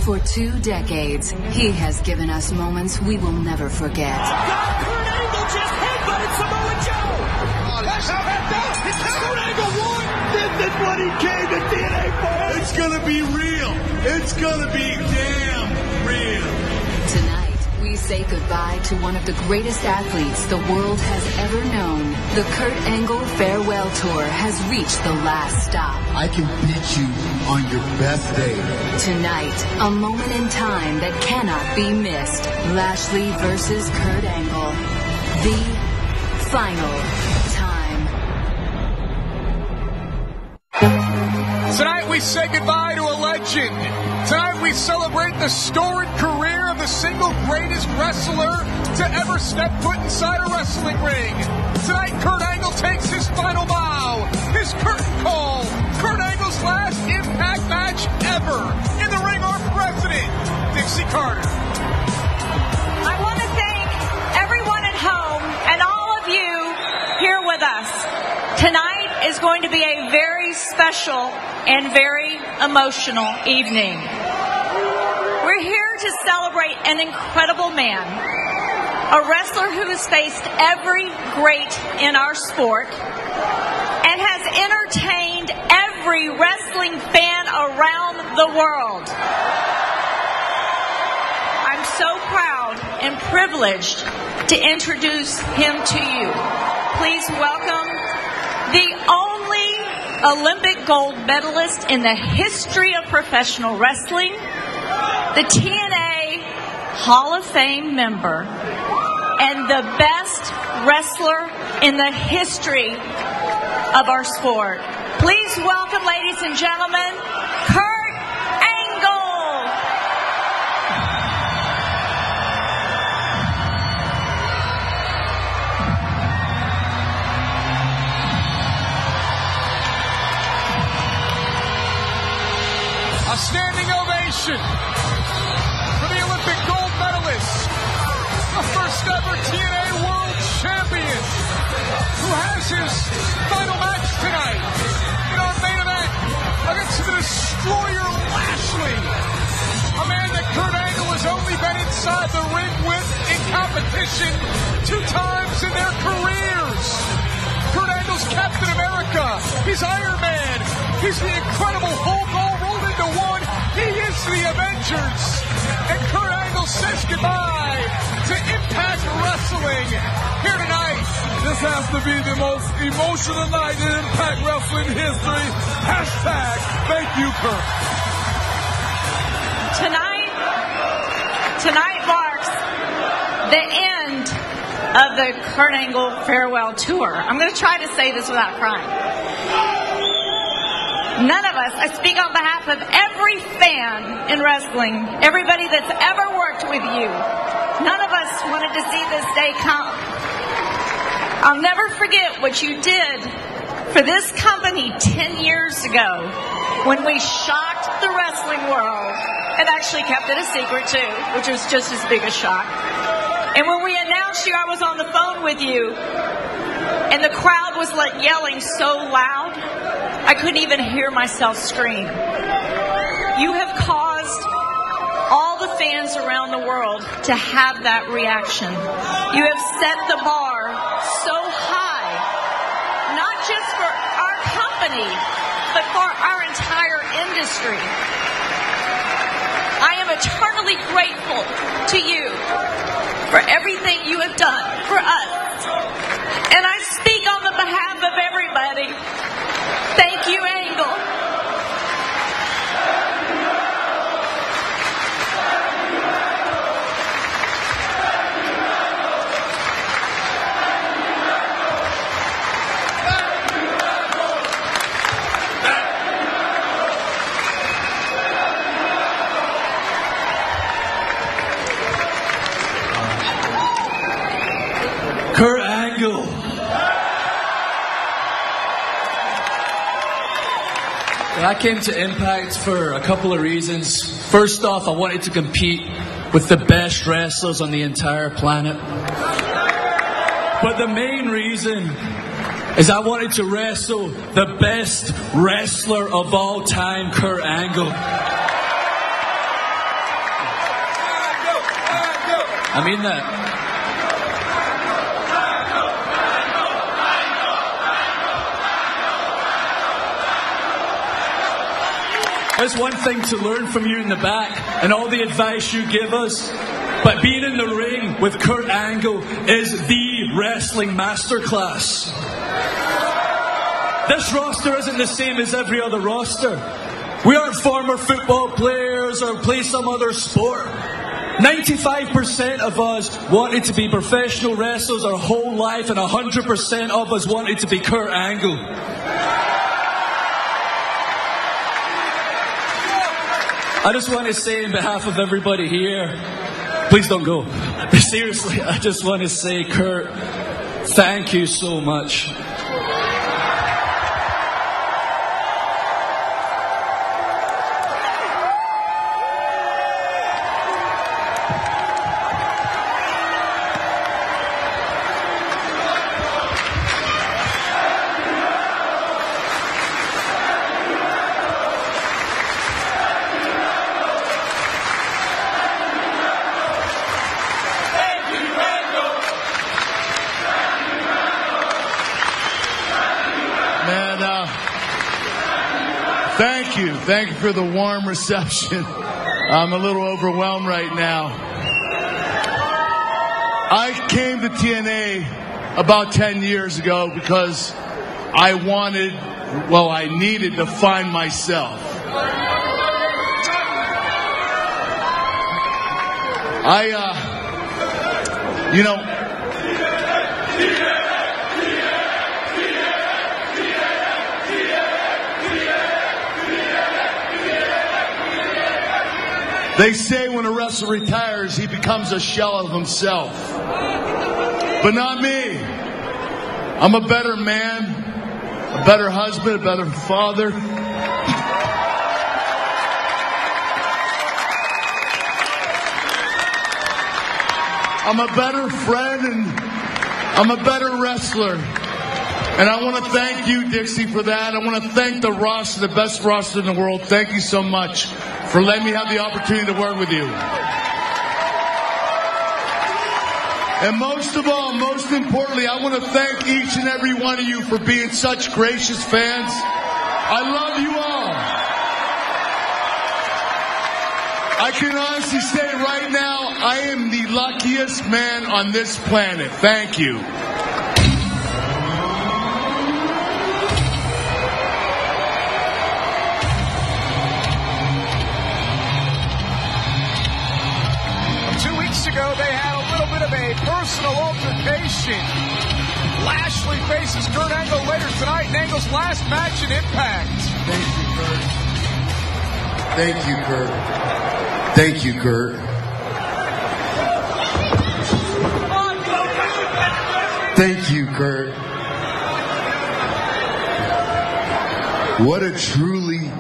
For 2 decades, he has given us moments we will never forget. Kurt Angle just headbutted Samoa Joe! Kurt Angle won! This is what he came to TNA for! It's gonna be real! It's gonna be damn real! Tonight, we say goodbye to one of the greatest athletes the world has ever known. The Kurt Angle Farewell Tour has reached the last stop. I can beat you on your best day. Tonight, a moment in time that cannot be missed. Lashley versus Kurt Angle. The final time. Tonight we say goodbye to a legend. Tonight we celebrate the storied career of the single greatest wrestler to ever step foot inside a wrestling ring. Tonight Kurt Angle takes his final bow, his curtain call. Kurt Angle's last Impact match ever. In the ring, our president, Dixie Carter. I want to thank everyone at home and all of you here with us. Tonight is going to be a very special and very emotional evening. We're here to celebrate an incredible man, a wrestler who has faced every great in our sport and has entertained every wrestling fan around the world. I'm so proud and privileged to introduce him to you. Please welcome the only Olympic gold medalist in the history of professional wrestling, the TNA Hall of Fame member, and the best wrestler in the history of our sport. Please welcome, ladies and gentlemen, Kurt Angle. A standing ovation for the Olympic gold medalist, the first ever TNA World Champion, who has his final match tonight in our main event against the Destroyer Lashley, a man that Kurt Angle has only been inside the ring with in competition 2 times in their careers. Kurt Angle's Captain America, he's Iron Man, he's the Incredible Hulk all rolled into one, he is the Avengers, and Kurt Angle says goodbye to Impact Wrestling here tonight. This has to be the most emotional night in Impact Wrestling history. Hashtag thank you, Kurt. Tonight marks the end of the Kurt Angle Farewell Tour. I'm going to try to say this without crying. None of us, I speak on behalf of every fan in wrestling, everybody that's ever worked with you, none of us wanted to see this day come. I'll never forget what you did for this company 10 years ago when we shocked the wrestling world and actually kept it a secret too, which was just as big a shock. And when we announced you, I was on the phone with you and the crowd was like yelling so loud, I couldn't even hear myself scream. You have caused all the fans around the world to have that reaction. You have set the bar so high, not just for our company, but for our entire industry. I am eternally grateful to you for everything you have done for us. And I speak on the behalf of everybody. Thank you, Angle. Kurt Angle. I came to Impact for a couple of reasons. First off, I wanted to compete with the best wrestlers on the entire planet. But the main reason is I wanted to wrestle the best wrestler of all time, Kurt Angle. I mean that. There's one thing to learn from you in the back and all the advice you give us, but being in the ring with Kurt Angle is the wrestling masterclass. This roster isn't the same as every other roster. We aren't former football players or play some other sport. 95% of us wanted to be professional wrestlers our whole life, and 100% of us wanted to be Kurt Angle. I just want to say on behalf of everybody here, please don't go. But seriously, I just want to say, Kurt, thank you so much. Thank you for the warm reception. I'm a little overwhelmed right now. I came to TNA about 10 years ago because I needed to find myself. They say when a wrestler retires, he becomes a shell of himself. But not me. I'm a better man, a better husband, a better father. I'm a better friend, and I'm a better wrestler. And I want to thank you, Dixie, for that. I want to thank the roster, the best roster in the world. Thank you so much for letting me have the opportunity to work with you. And most of all, most importantly, I want to thank each and every one of you for being such gracious fans. I love you all. I can honestly say right now, I am the luckiest man on this planet. Thank you. Ago, they had a little bit of a personal altercation. Lashley faces Kurt Angle later tonight in Angle's last match in Impact. Thank you, Kurt. Thank you, Kurt. Thank you, Kurt. What a truly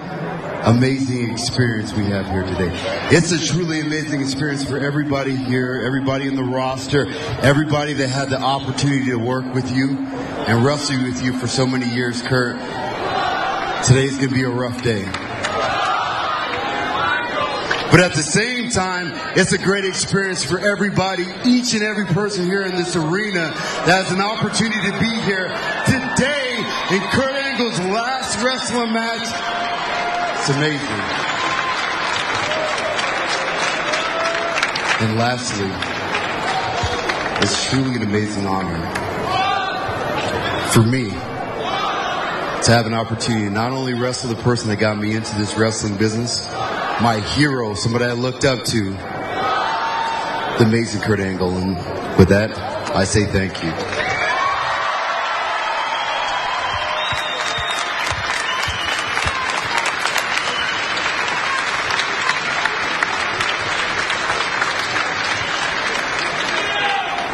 amazing experience we have here today. It's a truly amazing experience for everybody here, everybody in the roster, everybody that had the opportunity to work with you and wrestle with you for so many years, Kurt. Today's going to be a rough day. But at the same time, it's a great experience for everybody, each and every person here in this arena that has an opportunity to be here today in Kurt Angle's last wrestling match. It's amazing. And lastly, it's truly an amazing honor for me to have an opportunity to not only wrestle the person that got me into this wrestling business, my hero, somebody I looked up to, the amazing Kurt Angle. And with that, I say thank you.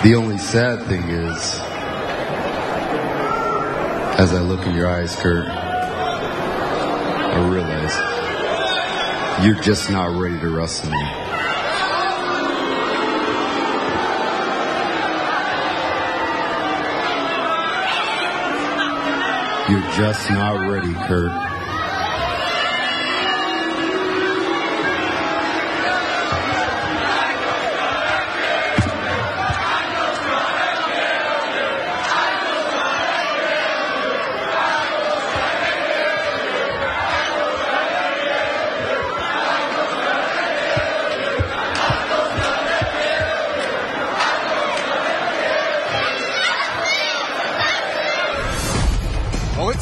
The only sad thing is, as I look in your eyes, Kurt, I realize you're just not ready to wrestle me. You're just not ready, Kurt.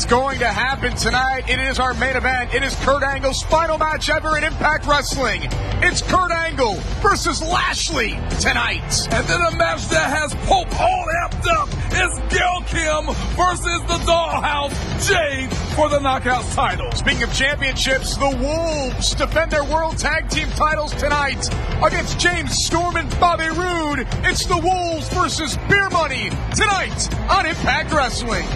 It's going to happen tonight. It is our main event. It is Kurt Angle's final match ever in Impact Wrestling. It's Kurt Angle versus Lashley tonight. And then a match that has Pope all amped up is Gail Kim versus the Dollhouse Jade for the Knockouts title. Speaking of championships, the Wolves defend their World Tag Team titles tonight against James Storm and Bobby Roode. It's the Wolves versus Beer Money tonight on Impact Wrestling.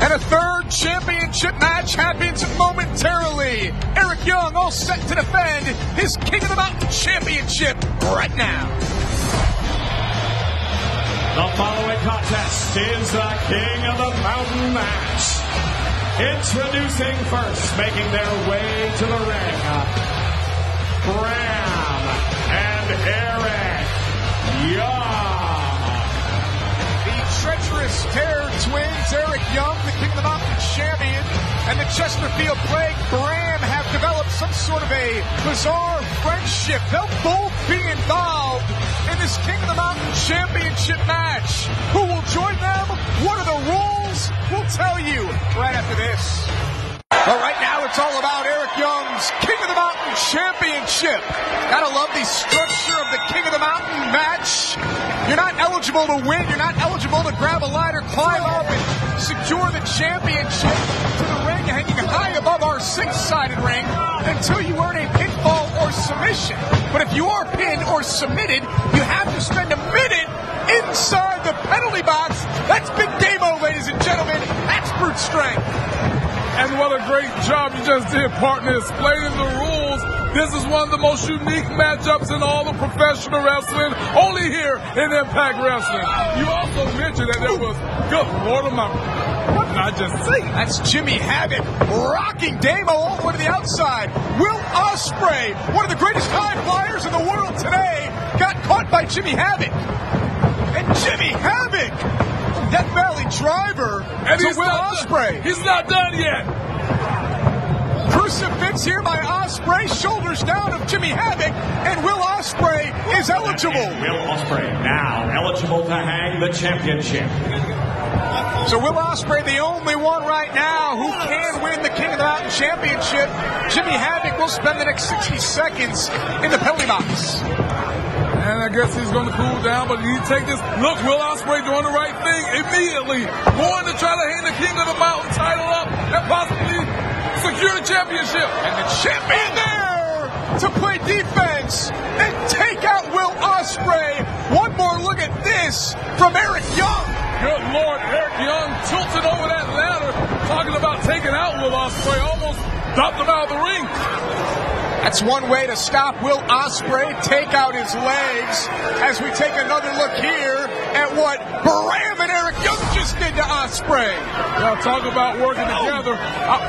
And a third championship match happens momentarily. Eric Young all set to defend his King of the Mountain championship right now. The following contest is the King of the Mountain match. Introducing first, making their way to the ring, Bram and Eric Young. Treacherous Terror Twins, Eric Young, the King of the Mountain champion, and the Chesterfield Plague, Bram, have developed some sort of a bizarre friendship. They'll both be involved in this King of the Mountain championship match. Who will join them? What are the rules? We'll tell you right after this. But right now, it's all about Eric Young's King of the Mountain Championship. Gotta love the structure of the King of the Mountain match. You're not eligible to win. You're not eligible to grab a ladder, climb up, and secure the championship to the ring hanging high above our six-sided ring until you earn a pinfall or submission. But if you are pinned or submitted, you have to spend a minute inside the penalty box. That's Big Damo, ladies and gentlemen. That's brute strength. And what a great job you just did, partner, explaining the rules. This is one of the most unique matchups in all of professional wrestling, only here in Impact Wrestling. You also mentioned that there was, good Lord of my, what did I just say? That's Jimmy Havoc rocking Damo all the way to the outside. Will Ospreay, one of the greatest high flyers in the world today, got caught by Jimmy Havoc. And Jimmy Havoc, Death Valley driver, and to Will Ospreay. He's not done yet. Crucifix here by Ospreay, shoulders down of Jimmy Havoc, and Will Ospreay is eligible. And Will Ospreay now eligible to hang the championship. So Will Ospreay, the only one right now who can win the King of the Mountain championship. Jimmy Havoc will spend the next 60 seconds in the penalty box. And I guess he's going to cool down, but he take this. Look, Will Ospreay doing the right thing immediately. Going to try to hang the King of the Mountain title up and possibly secure the championship. And the champion there to play defense and take out Will Ospreay. One more look at this from Eric Young. Good Lord, Eric Young tilted over that ladder, talking about taking out Will Ospreay. Almost dropped him out of the ring. That's one way to stop Will Ospreay, take out his legs, as we take another look here at what Bram and Eric Young just did to Ospreay. Yeah, talk about working together.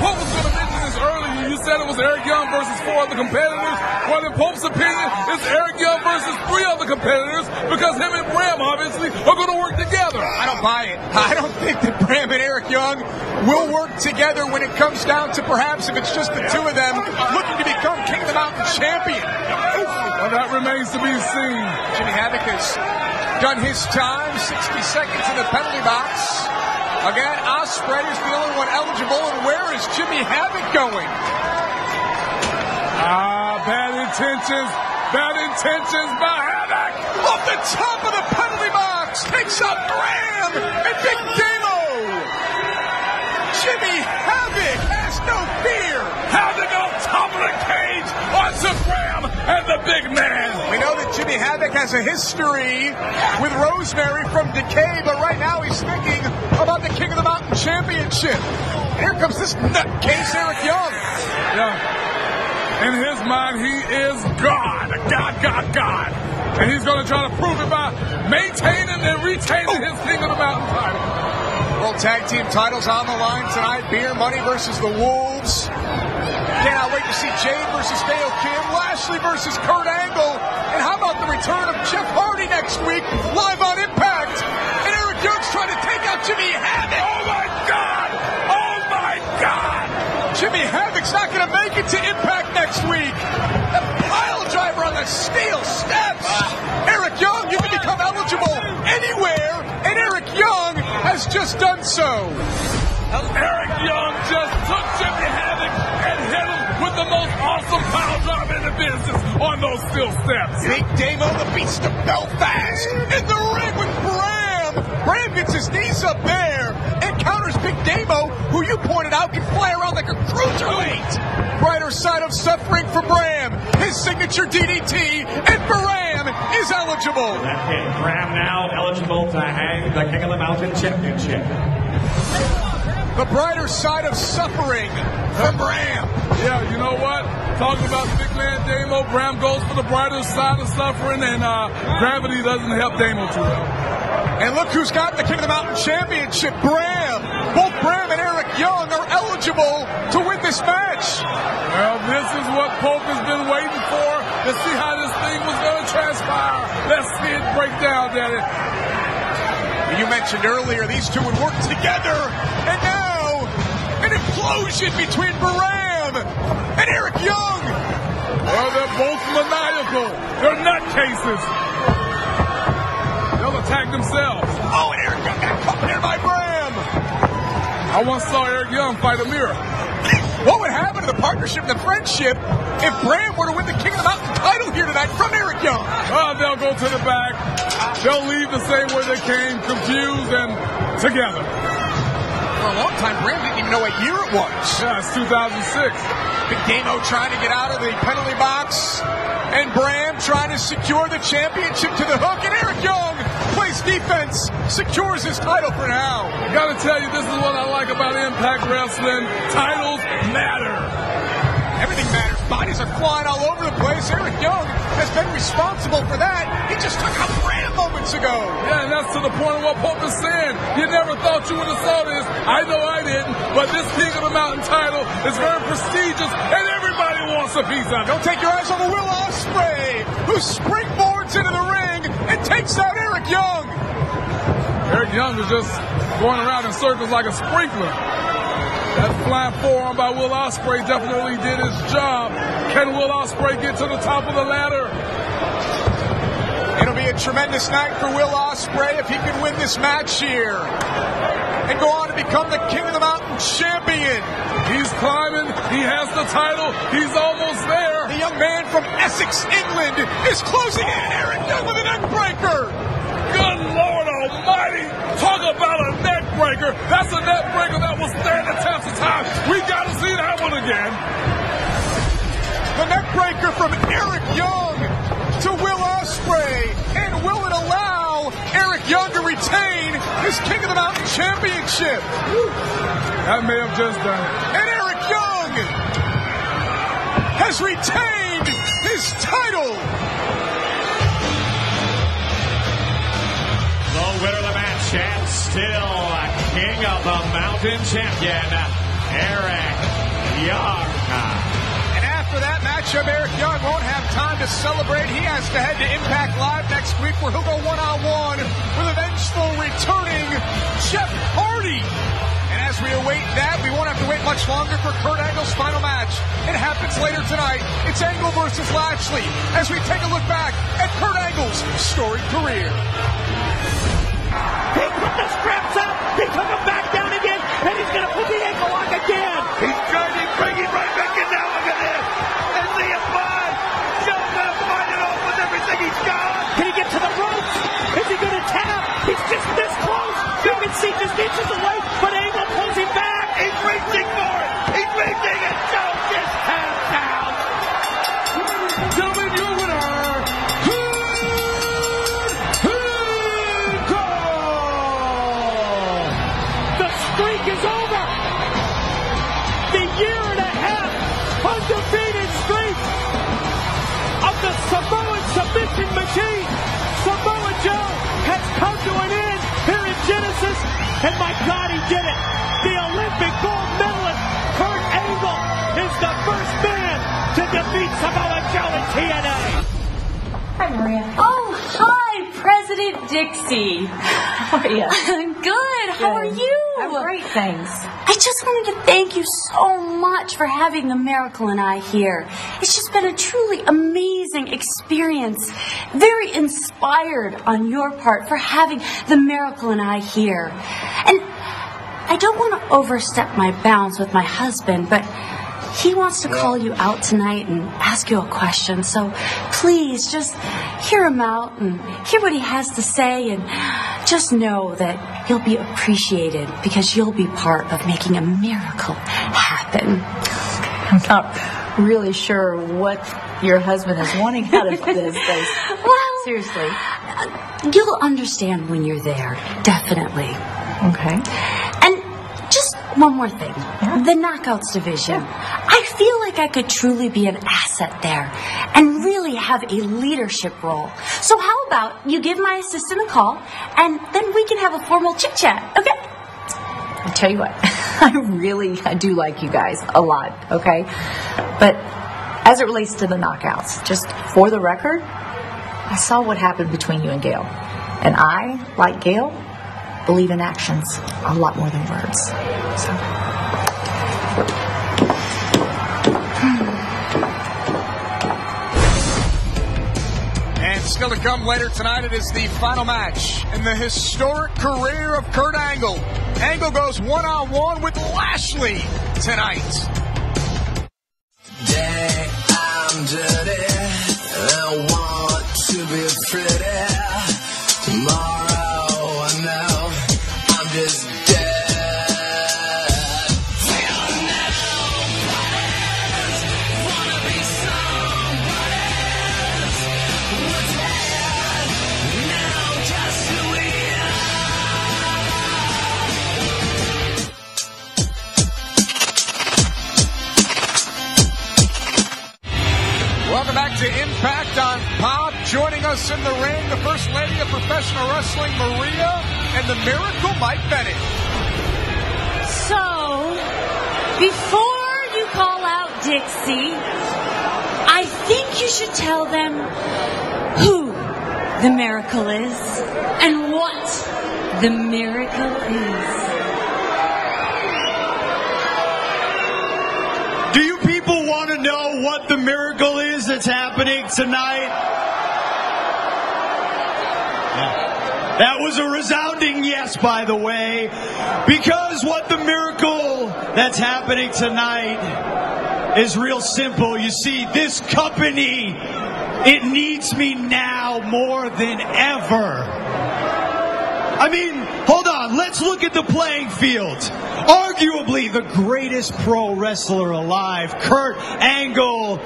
Pope was going to mention this earlier. You said it was Eric Young versus 4 other competitors. Well, in Pope's opinion, it's Eric Young versus 3 other competitors because him and Bram, obviously, are going to work together. I don't buy it. I don't think that Bram and Eric Young will work together when it comes down to perhaps if it's just the two of them looking to become King of the Mountain champion. Well, that remains to be seen. Jimmy Havoc has done his time, 60 seconds in the penalty box. Again, Ospreay is the only one eligible, and where is Jimmy Havoc going? Bad intentions by Havoc. Off the top of the penalty box, takes out Bram and Big Damo. Jimmy Havoc has no fear. Havoc on top of the cage onto Bram and the big man. We know that Jimmy Havoc has a history with Rosemary from Decay, but right now he's thinking about the King of the Mountain championship. Here comes this nutcase Eric Young. Yeah. In his mind, he is God. And he's going to try to prove it by maintaining and retaining his King of the Mountain title. World Tag Team titles on the line tonight. Beer Money versus the Wolves. Cannot wait to see Jade versus Gail Kim. Lashley versus Kurt Angle. And how about the return of Jeff Hardy next week, live on Impact. And Eric Young's trying to take out Jimmy Havoc. Oh, my God! Oh, my God! Jimmy Havoc's not going to make it to Impact next week. The pile driver on the steel steps. Eric Young, you can become eligible anywhere, and Eric Young has just done so. Eric Young just took Jimmy Havoc and hit him with the most awesome power drop in the business on those steel steps. Big Damo, the Beast of Belfast, in the ring with Bram. Bram gets his knees up there and counters Big Damo, who you pointed out can fly around like a cruiserweight. Brighter side of suffering for Bram. His signature DDT, and Bram is eligible. That hit Bram now eligible to hang the King of the Mountain Championship. The brighter side of suffering for Bram. Yeah, you know what? Talking about the big man Damo, Bram goes for the brighter side of suffering, and gravity doesn't help Damo too well. And look who's got the King of the Mountain Championship, Bram. Both Bram and Eric Young are eligible to win this match. Well, this is what Pope has been waiting for, to see how this thing was going to transpire. Let's see it break down, Daddy. You mentioned earlier these two would work together, and now an implosion between Bram and Eric Young. Well, they're both maniacal. They're nutcases. They'll attack themselves. Oh, and Eric Young got caught there by Bram. I once saw Eric Young fight a mirror. What would happen to the partnership and the friendship if Bram were to win the King of the Mountain title here tonight from Eric Young? They'll go to the back. They'll leave the same way they came, confused and together. For a long time, Bram didn't even know what year it was. Yeah, it's 2006. Big Damo trying to get out of the penalty box, and Bram trying to secure the championship to the hook, and Eric Young plays defense, secures his title for now. Gotta tell you, this is what I like about Impact Wrestling. Titles matter. Everything matters. Bodies are flying all over the place. Eric Young has been responsible for that. He just took out Bram moments ago. Yeah, and that's to the point of what Pope is saying. You never thought you would have saw this. I know I didn't. But this King of the Mountain title is very prestigious, and everybody wants a piece of it. Don't take your eyes off of Will Ospreay, who springboards into the ring and takes out Eric Young. Eric Young is just going around in circles like a sprinkler. That flying forearm by Will Ospreay definitely did his job. Can Will Ospreay get to the top of the ladder? It'll be a tremendous night for Will Ospreay if he can win this match here and go on to become the King of the Mountain champion. He's climbing. He has the title. He's almost there. The young man from Essex, England, is closing in. Eric Young with a neck breaker. Good Lord Almighty! Talk about a neck breaker. That's a neck breaker that will stand the test of time. We got to see that one again. The neck breaker from Eric Young to Will Ospreay. And will it allow Eric Young to retain his King of the Mountain championship? That may have just done it. And Eric Young has retained his title. The winner of the match and still King of the Mountain champion, Eric Young. And after that matchup, Eric Young won't have time to celebrate. He has to head to Impact Live next week, where he'll go one-on-one with a vengeful returning Jeff Hardy. And as we await that, we won't have to wait much longer for Kurt Angle's final match. It happens later tonight. It's Angle versus Lashley, as we take a look back at Kurt Angle's storied career. He put the straps up, he took him back down again, and he's going to put the ankle lock again. He's trying to bring it right back in now. Look at this. And Liam Bond, Joe's going to find it off with everything he's got. Can he get to the ropes? Is he going to tap? He's just this close. You can see just inches away, but Angle pulls him back. He's reaching for it. He's reaching it. Joe just tapped out. Gentlemen, your winner, The streak is over. The year and a half undefeated streak of the Samoan submission machine, Samoa Joe, has come to an end here in Genesis. And my God, he did it. The Olympic gold medalist, Kurt Angle, is the first man to defeat Samoa Joe in TNA. Hi, Maria. Oh, hi, President Dixie. How are you? I'm good. How are you? I'm great, thanks. I just wanted to thank you so much for having the Miracle and I here. It's just been a truly amazing experience. Very inspired on your part for having the Miracle and I here. And I don't want to overstep my bounds with my husband, but he wants to call you out tonight and ask you a question. So please just hear him out and hear what he has to say, and just know that he'll be appreciated because you'll be part of making a miracle happen. I'm not really sure what your husband is wanting out of this. Well, seriously. You'll understand when you're there, definitely. Okay. And just one more thing. The Knockouts division. I feel like I could truly be an asset there and really have a leadership role. So how about you give my assistant a call, and then we can have a formal chit-chat, okay? I'll tell you what, I do like you guys a lot, okay? But as it relates to the Knockouts, just for the record, I saw what happened between you and Gail. And I, like Gail, believe in actions a lot more than words. So. And still to come later tonight, it is the final match in the historic career of Kurt Angle. Angle goes one-on-one with Lashley tonight. Today I'm dirty, I want to be pretty. Tomorrow I know I'm just dead. Feel nobody's, wanna be somebody's. We're dead, now just who we Welcome back to Impact on Pop. Joining us in the ring, the First Lady of Professional Wrestling, Maria, and the Miracle, Mike Bennett. So, before you call out Dixie, I think you should tell them who the Miracle is and what the Miracle is. Do you people want to know what the miracle is that's happening tonight? Yeah. That was a resounding yes, by the way, because what the miracle that's happening tonight is real simple. You see, this company, it needs me now more than ever. I mean, hold on, let's look at the playing field. Arguably the greatest pro wrestler alive, Kurt Angle,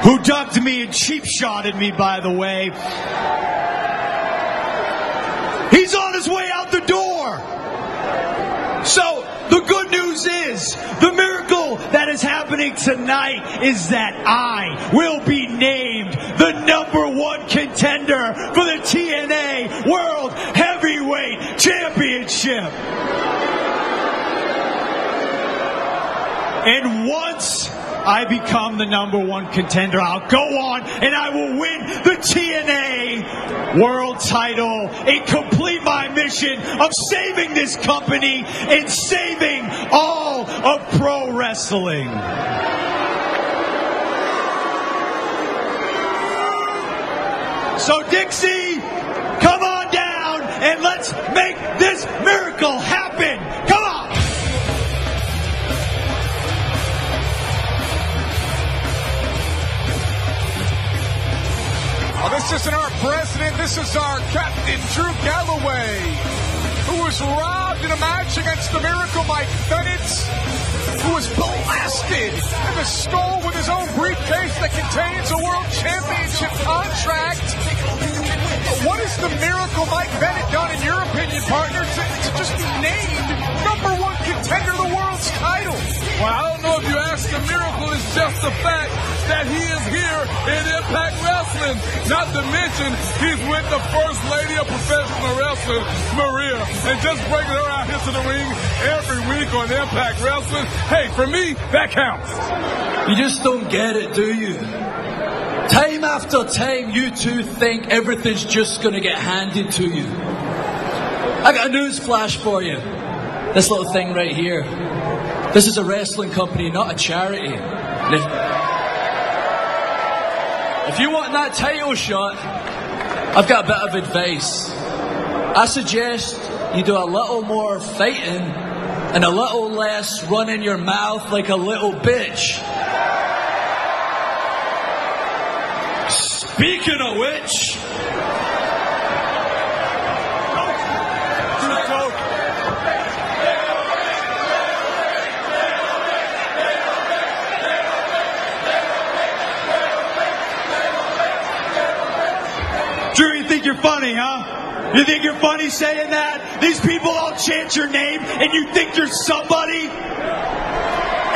who ducked me and cheap-shotted me, by the way. He's on his way out the door. So, the good news is, the miracle that is happening tonight is that I will be named the #1 contender for the TNA World Heavyweight Championship. And once I become the #1 contender, I'll go on and I will win the TNA World title and complete my mission of saving this company and saving all of pro wrestling. So Dixie, come on down and let's make this miracle happen. Come on. Oh, this isn't our president. This is our Captain Drew Galloway, who was robbed in a match against the Miracle Mike Bennett, who was blasted in the skull with his own briefcase that contains a world championship contract. What has the Miracle Mike Bennett done, in your opinion, partner, to just be named #1 contender of the world's title? Well, I don't know if you ask the Miracle, it's just the fact that he is here in Impact Wrestling. Not to mention, he's with the First Lady of Professional Wrestling, Maria, and just bringing her out here to the ring every week on Impact Wrestling. Hey, for me, that counts. You just don't get it, do you? Time after time, you two think everything's just going to get handed to you. I got a news flash for you. This little thing right here. This is a wrestling company, not a charity. And if you want that title shot, I've got a bit of advice. I suggest you do a little more fighting and a little less running your mouth like a little bitch. Speaking of which... Drew, you think you're funny, huh? You think you're funny saying that? These people all chant your name and you think you're somebody?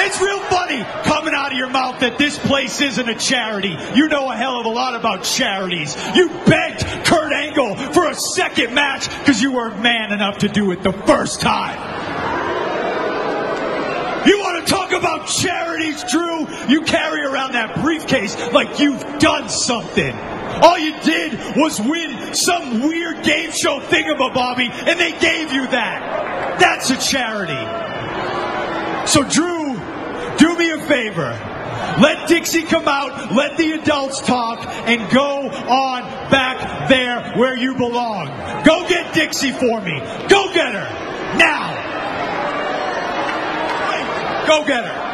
It's real funny coming out of your mouth that this place isn't a charity. You know a hell of a lot about charities. You begged Kurt Angle for a second match because you weren't man enough to do it the first time. You want to talk about charities, Drew? You carry around that briefcase like you've done something. All you did was win some weird game show thingamabobby, and they gave you that. That's a charity. So, Drew, do me a favor. Let Dixie come out, let the adults talk, and go on back there where you belong. Go get Dixie for me. Go get her. Now. Go get her.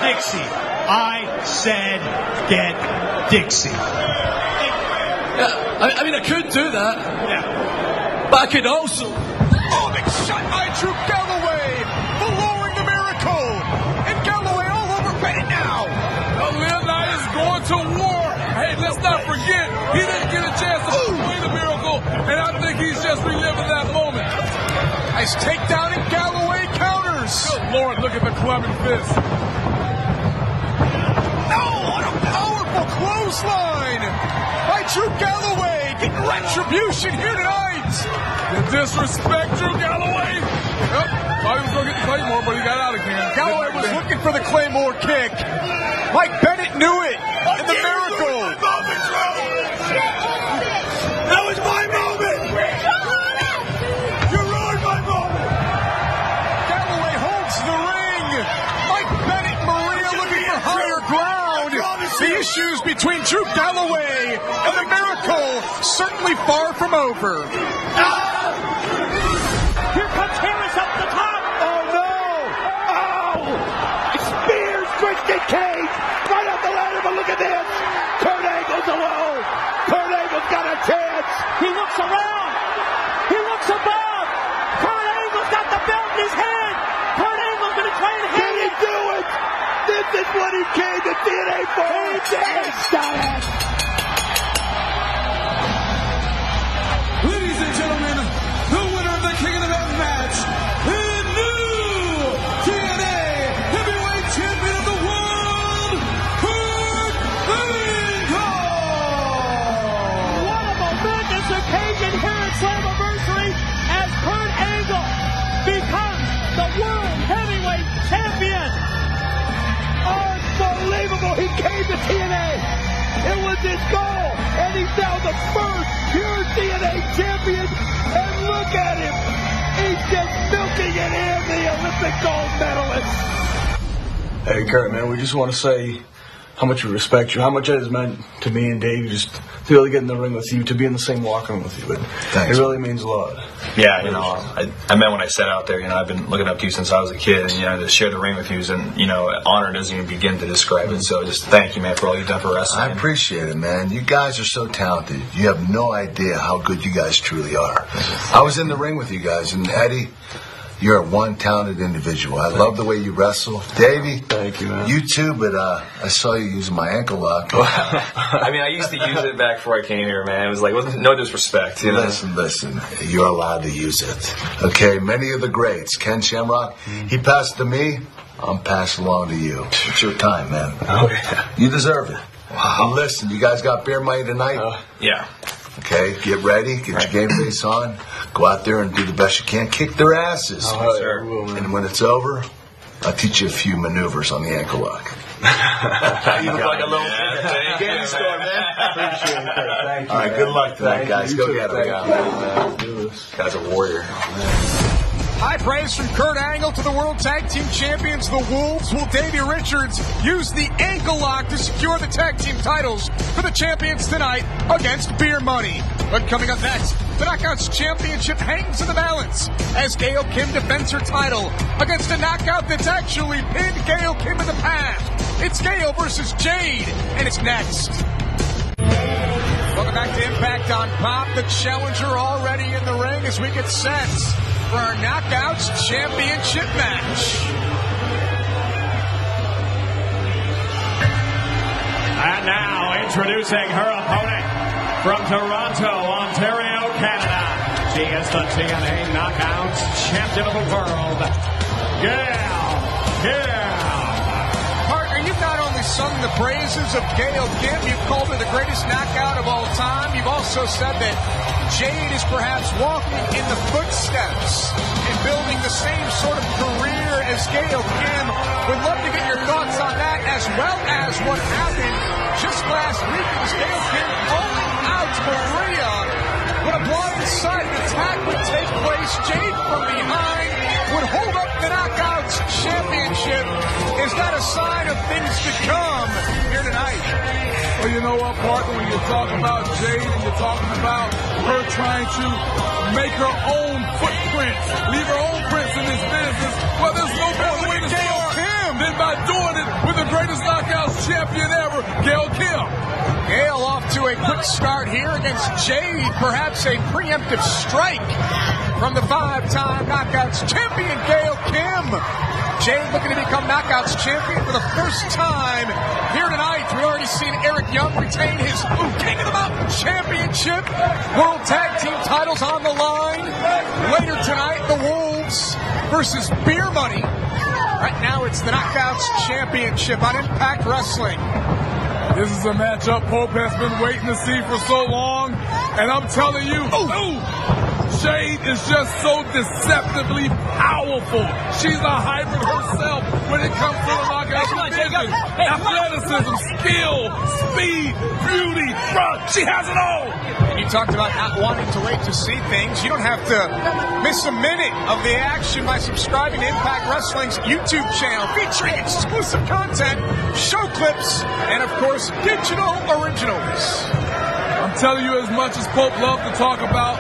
Dixie. I said get Dixie. Yeah, I mean, I could do that. Yeah. But I could also... Oh, big shot by Drew Galloway, lowering the Miracle. And Galloway all over Bennett now. Leon Knight is going to war. Hey, let's not forget, he didn't get a chance to play the Miracle, and I think he's just reliving that moment. Nice takedown and Galloway counters. Good Lord, look at the clubbing fist. Clothesline by Drew Galloway, getting retribution here tonight. The disrespect, Drew Galloway. Yep, thought he was going to get the Claymore, but he got out again. Galloway was looking for the Claymore kick. Mike Bennett knew it. And the Miracle. That was my moment. You ruined my moment. Galloway holds the ring. Mike Bennett and Maria looking for higher ground. The issues between Drew Galloway and the Miracle certainly far from over. Here comes Harris up the top. Oh, no. Oh. Spears, twisted cage. Right up the ladder, but look at this. Kurt Angle's alone. Kurt Angle's got a chance. He looks around. He looks above. Kurt Angle's got the belt in his hand. Kurt Angle's going to try and hit it. Do it. This is what he came to TNA for. He did. Ladies and gentlemen, the winner of the King of the Mountain match, the new TNA Heavyweight Champion of the World, Kurt Angle! What a momentous occasion here at Slammiversary as Kurt Angle becomes the World Heavyweight Champion. Unbelievable! He came to TNA. It was his goal, and he's now the first pure TNA champion. And look at him. He's just milking it in, the Olympic gold medalist. Hey, Kurt, man, we just want to say how much we respect you, how much it has meant to me and Dave just to be able to get in the ring with you, to be in the same locker room with you. It really means a lot. Yeah, you know, I meant when I said out there, you know, I've been looking up to you since I was a kid, and, you know, to share the ring with you is, and, you know, honor doesn't even begin to describe it. So just thank you, man, for all you've done for wrestling. I appreciate it, man. You guys are so talented. You have no idea how good you guys truly are. I was in the ring with you guys, and Eddie, you're one talented individual. I love the way you wrestle. Davey, thank you, man. You too, but I saw you using my ankle lock. I mean, I used to use it back before I came here, man. It was like, no disrespect. You know? Listen, you're allowed to use it. Okay, many of the greats, Ken Shamrock, he passed to me, I'm passing along to you. It's your time, man. Oh, yeah. You deserve it. Wow. And listen, you guys got beer money tonight? Yeah. Okay, get ready, get your game face on, go out there and do the best you can, kick their asses. Oh, sure. And when it's over, I'll teach you a few maneuvers on the ankle lock. You look like a little candy store, man. Appreciate it, thank you. All right, good luck tonight, guys. Go get it. Guy's a warrior. High praise from Kurt Angle to the World Tag Team Champions, the Wolves. Will Davey Richards use the ankle lock to secure the tag team titles for the champions tonight against Beer Money? But coming up next, the Knockouts Championship hangs in the balance as Gail Kim defends her title against a knockout that's actually pinned Gail Kim in the past. It's Gail versus Jade, and it's next. Welcome back to Impact on Pop. The challenger already in the ring as we get set for our Knockouts Championship match. And now introducing her opponent from Toronto, Ontario, Canada. She is the TNA Knockouts Champion of the World, Gail Kim. Partner, you've not only sung the praises of Gail Kim, you've called her the greatest knockout of all time. You've also said that Jade is perhaps walking in the footsteps and building the same sort of career as Gail Kim. Would love to get your thoughts on that, as well as what happened just last week. It was Gail Kim calling out Maria when a blindsided attack would take place. Jade from behind would hold up the Knockouts Championship. Is that a sign of things to come here tonight? Well, you know what, partner, when you talk about Jade and you're talking about her trying to make her own footprints, leave her own prints in this business, well, there's no better way to start than by doing it with the greatest Knockouts champion ever, Gail Kim. Gail off to a quick start here against Jade, perhaps a preemptive strike from the five-time Knockouts champion, Gail Kim. Jade looking to become Knockouts champion for the first time here tonight. We've already seen Eric Young retain his King of the Mountain Championship. World Tag Team titles on the line. Later tonight, the Wolves versus Beer Money. Right now, it's the Knockouts Championship on Impact Wrestling. This is a matchup Pope has been waiting to see for so long, and I'm telling you, Jade is just so deceptively powerful. She's a hybrid herself when it comes to the Knockouts division. Athleticism, skill, speed, beauty, she has it all. And you talked about not wanting to wait to see things. You don't have to miss a minute of the action by subscribing to Impact Wrestling's YouTube channel, featuring exclusive content, show clips, and of course, digital originals. I'm telling you, as much as Pope loves to talk about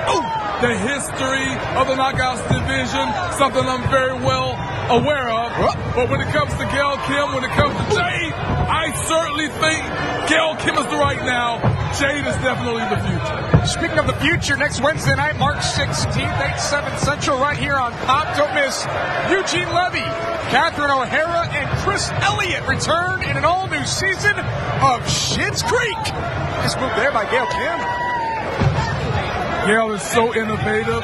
the history of the Knockouts division, something I'm very well aware of. But when it comes to Gail Kim, when it comes to Jade, I certainly think Gail Kim is the right now. Jade is definitely the future. Speaking of the future, next Wednesday night, March 16th, 8/7 Central, right here on Pop. Don't miss Eugene Levy, Catherine O'Hara, and Chris Elliott return in an all-new season of Schitt's Creek. Just moved there by Gail Kim. Gail is so innovative.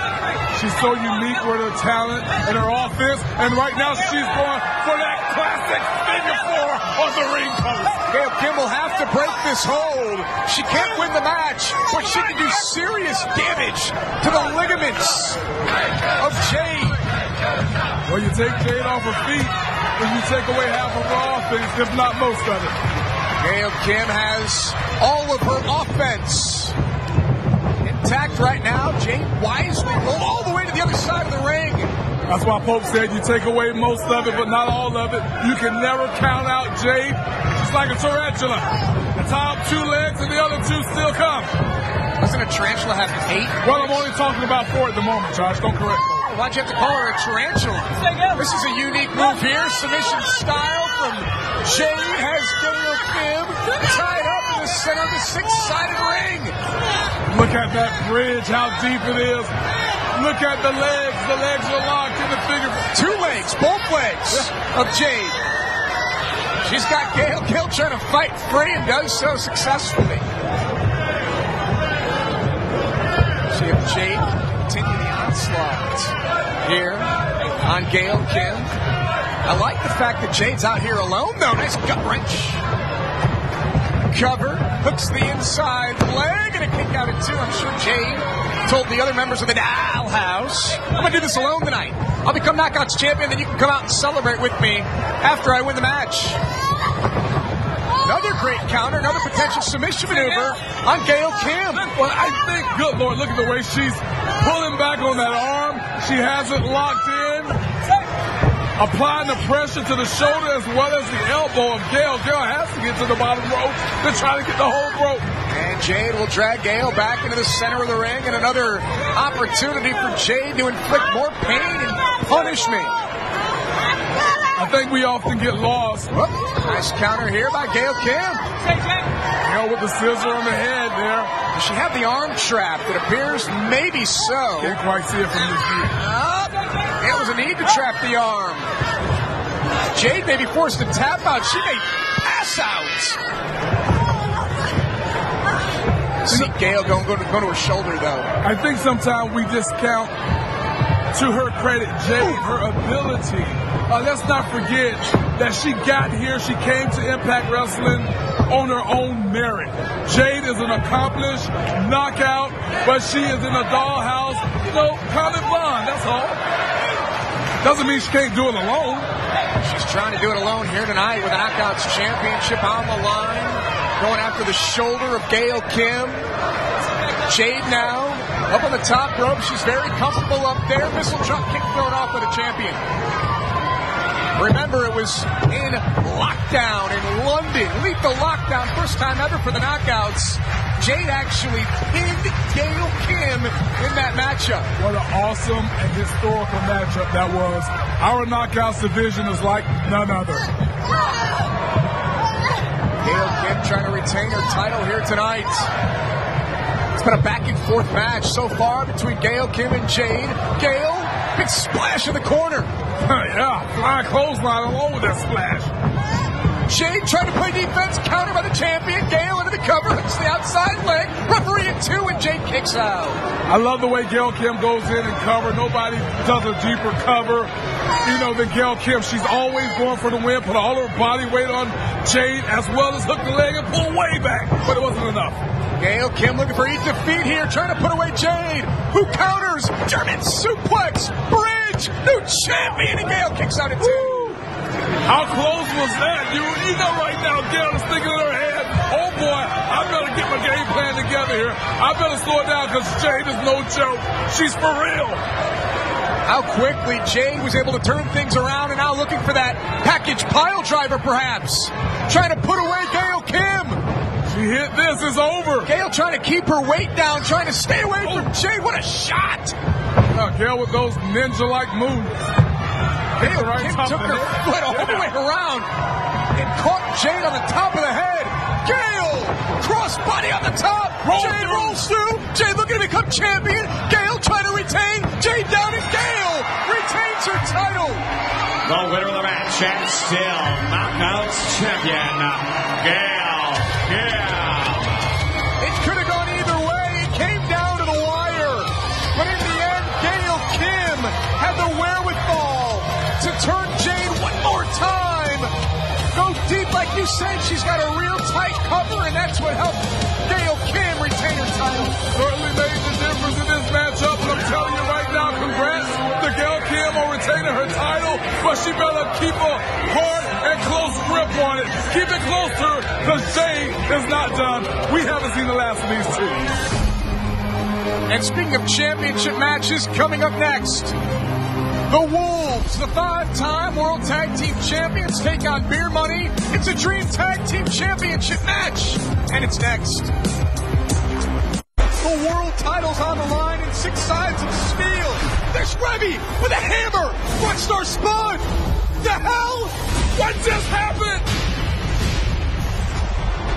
She's so unique with her talent and her offense. And right now she's going for that classic figure four on the ring post. Gail Kim will have to break this hold. She can't win the match, but she can do serious damage to the ligaments of Jade. Well, you take Jade off her feet, and you take away half of her offense, if not most of it. Gail Kim has all of her offense intact right now. Jade wisely rolled all the way to the other side of the ring. That's why Pope said you take away most of it, but not all of it. You can never count out Jade. She's like a tarantula. The top two legs and the other two still come. Doesn't a tarantula have 8? Well, I'm only talking about 4 at the moment, Josh. Don't correct me. Why'd you have to call her a tarantula? This is a unique move here. Submission style from Jade has Gail Kim tied up in the center of the 6-sided ring. Look at that bridge, how deep it is. Look at the legs. The legs are locked in the figure. 2 legs, both legs of Jade. She's got Gail trying to fight free and does so successfully. See if Jade continue the onslaught here on Gail Kim. I like the fact that Jade's out here alone, though. Nice gut wrench. Cover, hooks the inside leg, and a kick out at 2. I'm sure Jade told the other members of the Dollhouse, I'm going to do this alone tonight. I'll become Knockouts champion, then you can come out and celebrate with me after I win the match. Another great counter, another potential submission maneuver on Gail Kim. Well, I think, good Lord, look at the way she's pulling back on that arm. She has it locked in. applying the pressure to the shoulder as well as the elbow of Gail. Gail has to get to the bottom rope to try to get the hold rope. And Jade will drag Gail back into the center of the ring, and another opportunity for Jade to inflict more pain and punishment. I think we often get lost. Whoop. Nice counter here by Gail Kim. Gail with the scissor on the head there. Does she have the arm trapped? It appears maybe so. Can't quite see it from this view. It was a need to trap the arm. Jade may be forced to tap out. She may pass out. See Gail go to her shoulder, though. I think sometimes we discount, to her credit, Jade, her ability. Let's not forget that she got here, she came to Impact Wrestling on her own merit. Jade is an accomplished knockout, but she is in a dollhouse, common blonde, that's all. Doesn't mean she can't do it alone. She's trying to do it alone here tonight with the Knockouts Championship on the line. Going after the shoulder of Gail Kim. Jade now up on the top rope. She's very comfortable up there. Missile drop kick thrown off by the champion. Remember, it was in lockdown in London. Lethal lockdown. First time ever for the Knockouts. Jade actually pinned Gail Kim in that matchup. What an awesome and historical matchup that was. Our Knockouts division is like none other. Gail Kim trying to retain her title here tonight. It's been a back and forth match so far between Gail Kim and Jade. Gail, big splash in the corner. Yeah, flying clothesline along with that splash. Jade trying to play defense, counter by the champion. Gail into the cover, hooks the outside leg. Referee at 2, and Jade kicks out. I love the way Gail Kim goes in and cover. Nobody does a deeper cover, than Gail Kim. She's always going for the win, put all her body weight on Jade, as well as hook the leg and pull way back, but it wasn't enough. Gail Kim looking for each defeat here, trying to put away Jade, who counters. German suplex, bridge, new champion, and Gail kicks out at 2. How close was that? You know right now Gail is thinking in her head, oh boy, I better get my game plan together here. I better slow it down because Jade is no joke. She's for real. How quickly Jade was able to turn things around, and now looking for that package pile driver perhaps. Trying to put away Gail Kim. She hit this, it's over. Gail trying to keep her weight down, trying to stay away from Jade. What a shot. Gail with those ninja-like moves. Gail Kim took her foot all the way around and caught Jade on the top of the head. Gail, crossbody on the top. Jade rolls through. Jade looking to become champion. Gail trying to retain. Jade down, and Gail retains her title. The winner of the match and still Knockouts champion, Gail Kim. It could have gone either way. It came down to the wire. But in the end, Gail Kim had the wherewithal to turn Jade one more time. Go deep, like you said. She's got a real tight cover, and that's what helped Gail Kim retain her title. Certainly made the difference in this matchup, and I'm telling you right now, congrats to Gail Kim on retaining her title, but she better keep a hard and close grip on it. Keep it closer, because Jade is not done. We haven't seen the last of these two. And speaking of championship matches, coming up next, the Wolves, the 5-time World Tag Team Champions, take on Beer Money. It's a Dream Tag Team Championship match, and it's next. The world title's on the line in 6 sides of steel. There's Remy with a hammer. Rockstar Spud. The hell? What just happened?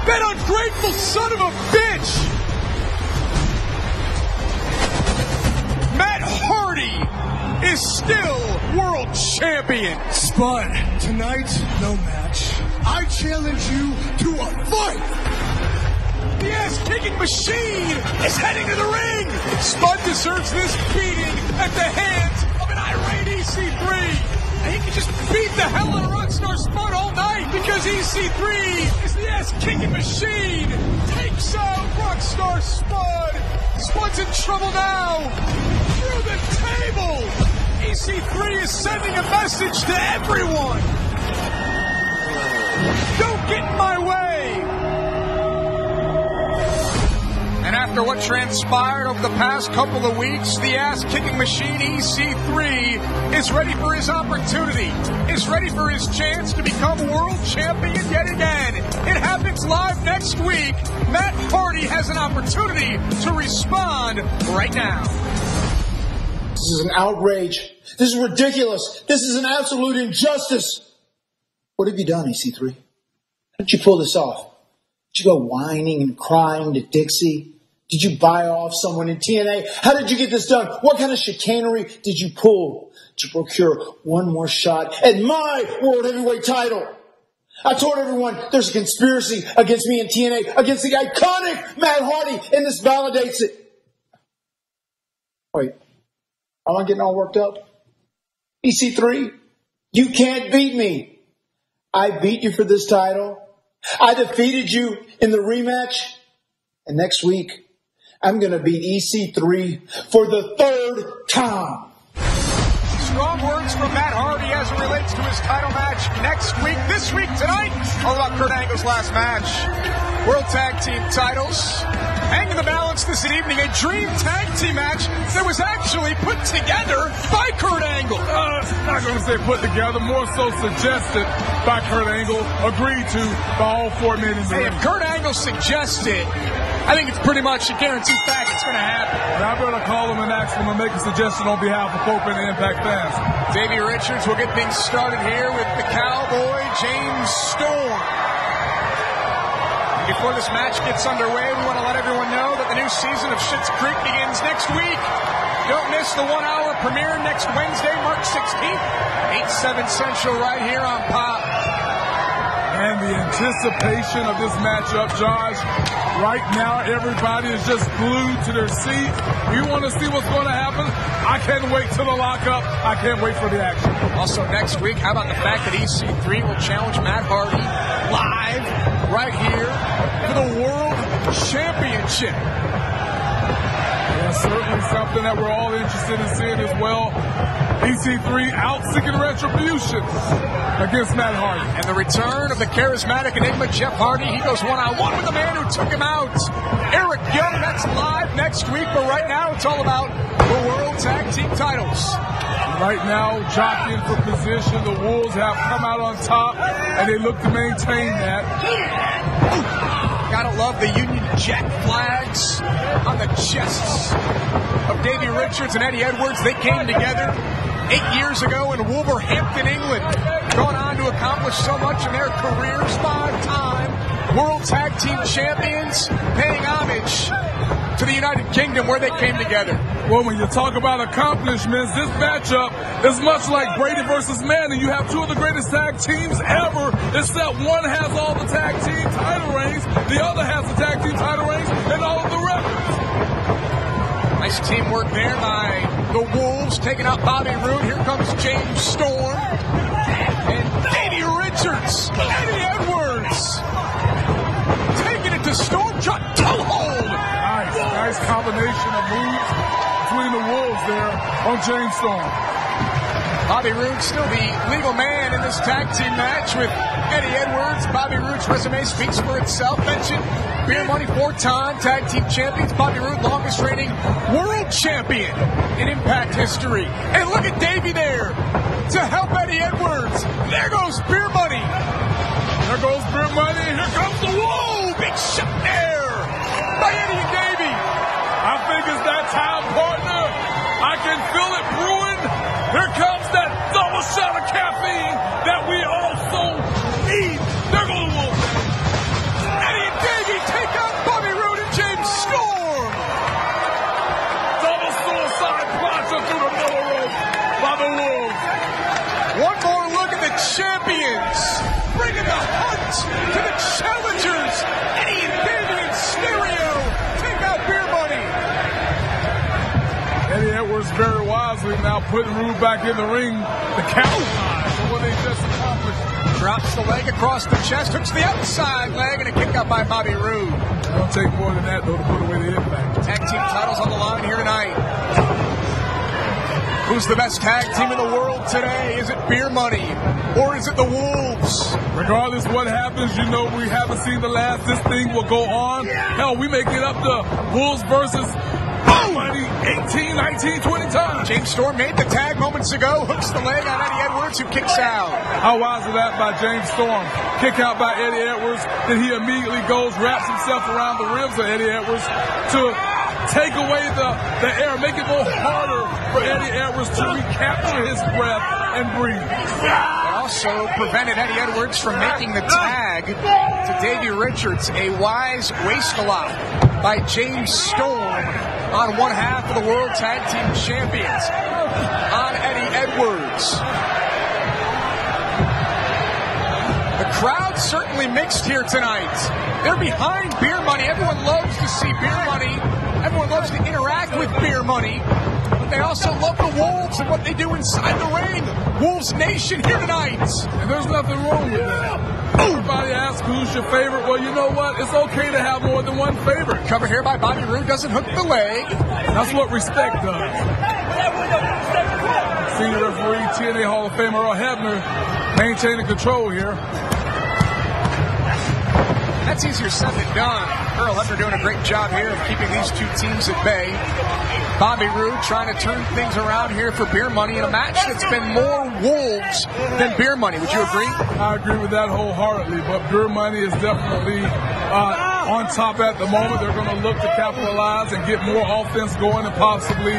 That ungrateful son of a bitch. Matt Hardy is still world champion. Spud, tonight, no match. I challenge you to a fight. The ass-kicking machine is heading to the ring. Spud deserves this beating at the hands of an irate EC3. And he can just beat the hell out of Rockstar Spud all night because EC3 is the ass-kicking machine. Takes out Rockstar Spud. Spud's in trouble now. Through the table. EC3 is sending a message to everyone. Don't get in my way. And after after what transpired over the past couple of weeks, the ass-kicking machine EC3 is ready for his opportunity, is ready for his chance to become world champion yet again. It happens live next week. Matt Hardy has an opportunity to respond right now. This is an outrage. This is ridiculous. This is an absolute injustice. What have you done, EC3? How did you pull this off? Did you go whining and crying to Dixie? Did you buy off someone in TNA? How did you get this done? What kind of chicanery did you pull to procure one more shot at my World Heavyweight title? I told everyone there's a conspiracy against me in TNA, against the iconic Matt Hardy, and this validates it. Wait, am I getting all worked up? EC3, you can't beat me. I beat you for this title. I defeated you in the rematch. And next week, I'm going to beat EC3 for the third time. Strong words from Matt Hardy as it relates to his title match next week. This week, tonight, all about Kurt Angle's last match. World Tag Team titles. Hanging the balance this evening, a dream tag team match that was actually put together by Kurt Angle. Not going to say put together, more so suggested by Kurt Angle, agreed to by all 4 men in the ring. If Kurt Angle suggested, I think it's pretty much a guaranteed fact it's going to happen. And I better call him and ask him to make a suggestion on behalf of Pope and Impact fans. Davey Richards will get things started here with the Cowboy, James Storm. Before this match gets underway, we want to let everyone know that the new season of Schitt's Creek begins next week. Don't miss the 1-hour premiere next Wednesday, March 16th, 8/7 Central, right here on Pop. And the anticipation of this matchup, Josh, right now everybody is just glued to their seat. You want to see what's going to happen? I can't wait till the lockup. I can't wait for the action. Also next week, how about the fact that EC3 will challenge Matt Hardy live right here for the World Championship. That's certainly something that we're all interested in seeing as well. EC3 out seeking retribution against Matt Hardy. And the return of the charismatic enigma Jeff Hardy. He goes one-on-one with the man who took him out, Eric Young. That's live next week, but right now it's all about the World Tag Team titles. Right now, jockeying for position, the Wolves have come out on top, and they look to maintain that. Gotta love the Union Jack flags on the chests of Davey Richards and Eddie Edwards. They came together 8 years ago in Wolverhampton, England, going on to accomplish so much in their careers. 5-time World Tag Team Champions, paying homage to the United Kingdom where they came together. Well, when you talk about accomplishments, this matchup is much like Brady versus Manning. You have two of the greatest tag teams ever, except one has all the tag team title reigns, the other has the tag team title reigns, and all of the records. Nice teamwork there by the Wolves, taking out Bobby Roode. Here comes James Storm and Davey Richards, Eddie Edwards, taking it to Storm, toe hold. Nice combination of moves between the Wolves there on James Storm. Bobby Roode still the legal man in this tag team match with Eddie Edwards. Bobby Roode's resume speaks for itself. Mentioned Beer Money 4-time tag team champions. Bobby Roode, longest reigning world champion in Impact history. And look at Davey there to help Eddie Edwards. There goes Beer Money. There goes Beer Money. Here comes the Whoa! Big shot there by Eddie and Davey. I think it's that time, partner. I can feel it brewing. Here comes that double shot of caffeine that we also need. There goes the Wolves. Eddie and Davey take out Bobby Roode and James Storm. Double suicide plotted through the middle rope by the Wolves. One more look at the champions, bringing the hunt to the challengers. Eddie and Davey in stereo take out Beer Money. Eddie Edwards very wisely now putting Roode back in the ring to capitalize on what they just accomplished. Drops the leg across the chest, hooks the outside leg, and a kick out by Bobby Roode. It'll take more than that, though, to put away the Impact. Tag team titles on the line here tonight. Who's the best tag team in the world today? Is it Beer Money or is it the Wolves? Regardless what happens, you know we haven't seen the last. This thing will go on. Hell, we may get up to Wolves versus Money 18, 19, 20 times. James Storm made the tag moments ago. Hooks the leg on Eddie Edwards, who kicks out. How wise is that by James Storm? Kick out by Eddie Edwards. Then he immediately goes, wraps himself around the ribs of Eddie Edwards to take away the air, make it go harder for Eddie Edwards to recapture his breath and breathe. It also prevented Eddie Edwards from making the tag to Davey Richards. A wise waist-a-lot by James Storm on one half of the World Tag Team Champions. On Eddie Edwards. The crowd certainly mixed here tonight. They're behind Beer Money. Everyone loves to see Beer Money. Everyone loves to interact with Beer Money. But they also love the Wolves and what they do inside the ring. Wolves Nation here tonight. And there's nothing wrong with that. Everybody asks who's your favorite. Well, you know what? It's okay to have more than one favorite. Cover here by Bobby Roode, doesn't hook the leg. That's what respect does. Senior referee, TNA Hall of Famer Earl Hebner maintaining control here. That's easier said than done. Earl Hebner doing a great job here of keeping these two teams at bay. Bobby Roode trying to turn things around here for Beer Money in a match that's been more Wolves than Beer Money. Would you agree? I agree with that wholeheartedly, but Beer Money is definitely on top at the moment. They're going to look to capitalize and get more offense going and possibly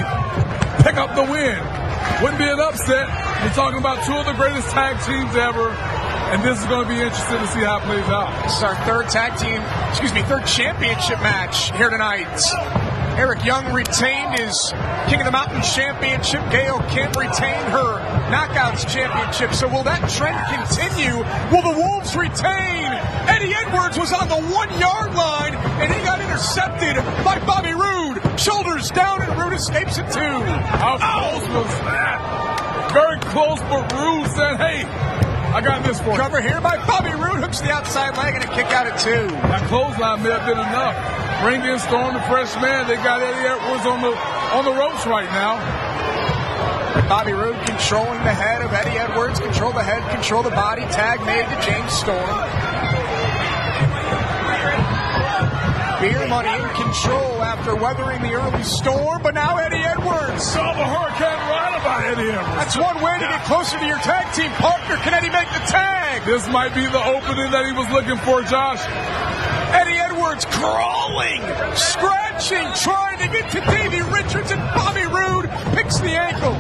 pick up the win. Wouldn't be an upset. We're talking about two of the greatest tag teams ever. And this is going to be interesting to see how it plays out. This is our third championship match here tonight. Eric Young retained his King of the Mountain championship. Gail Kim retained her Knockouts championship. So will that trend continue? Will the Wolves retain? Eddie Edwards was on the 1 yard line and he got intercepted by Bobby Roode. Shoulders down and Roode escapes it too. How close was that? Very close, but Roode said, hey, I got this for you. Cover here by Bobby Roode, hooks the outside leg and a kick out at 2. That clothesline may have been enough. Bring in Storm, the fresh man. They got Eddie Edwards on the ropes right now. Bobby Roode controlling the head of Eddie Edwards. Control the head, control the body. Tag made to James Storm. Beer Money in control after weathering the early storm, but now Eddie Edwards. Saw the hurricane ride by Eddie Edwards. That's one way to get closer to your tag team partner. Can Eddie make the tag? This might be the opening that he was looking for, Josh. Eddie Edwards crawling, scratching, trying to get to Davey Richards, and Bobby Roode picks the ankle.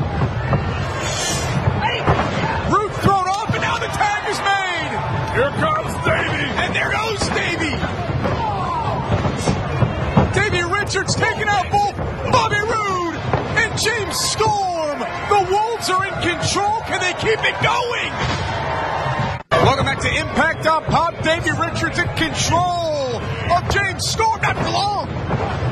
Roode thrown off, and now the tag is made. Here comes Davey. And there goes Davey. Davey Richards taking out both Bobby Roode and James Storm. The Wolves are in control. Can they keep it going? Welcome back to Impact on Pop. Davey Richards in control of James Storm. Not for long.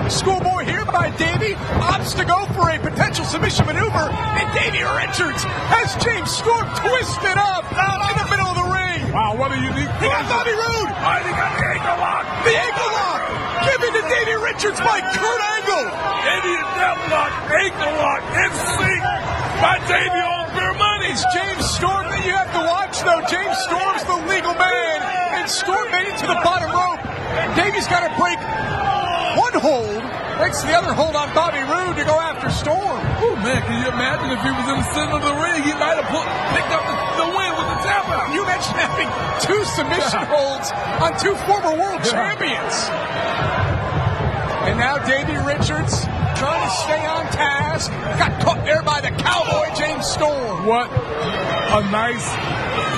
Schoolboy here by Davey. Opts to go for a potential submission maneuver. And Davey Richards has James Storm twisted up in the middle of the ring. Wow, what a unique He got Bobby Roode. He got the ankle lock. The ankle lock. Given to Davey Richards by Kurt Angle. Indian deathlock, ankle lock, in sync by Davey on Beer Money. It's James Storm that you have to watch, though. James Storm's the legal man, and Storm made it to the bottom rope. Davey's got to break one hold, breaks the other hold on Bobby Roode to go after Storm. Oh, man, can you imagine if he was in the center of the ring, he might have picked up the win with the tap out. You mentioned having 2 submission holds on 2 former world champions. And now Davey Richards trying to stay on task. Got caught there by the cowboy, James Storm. What a nice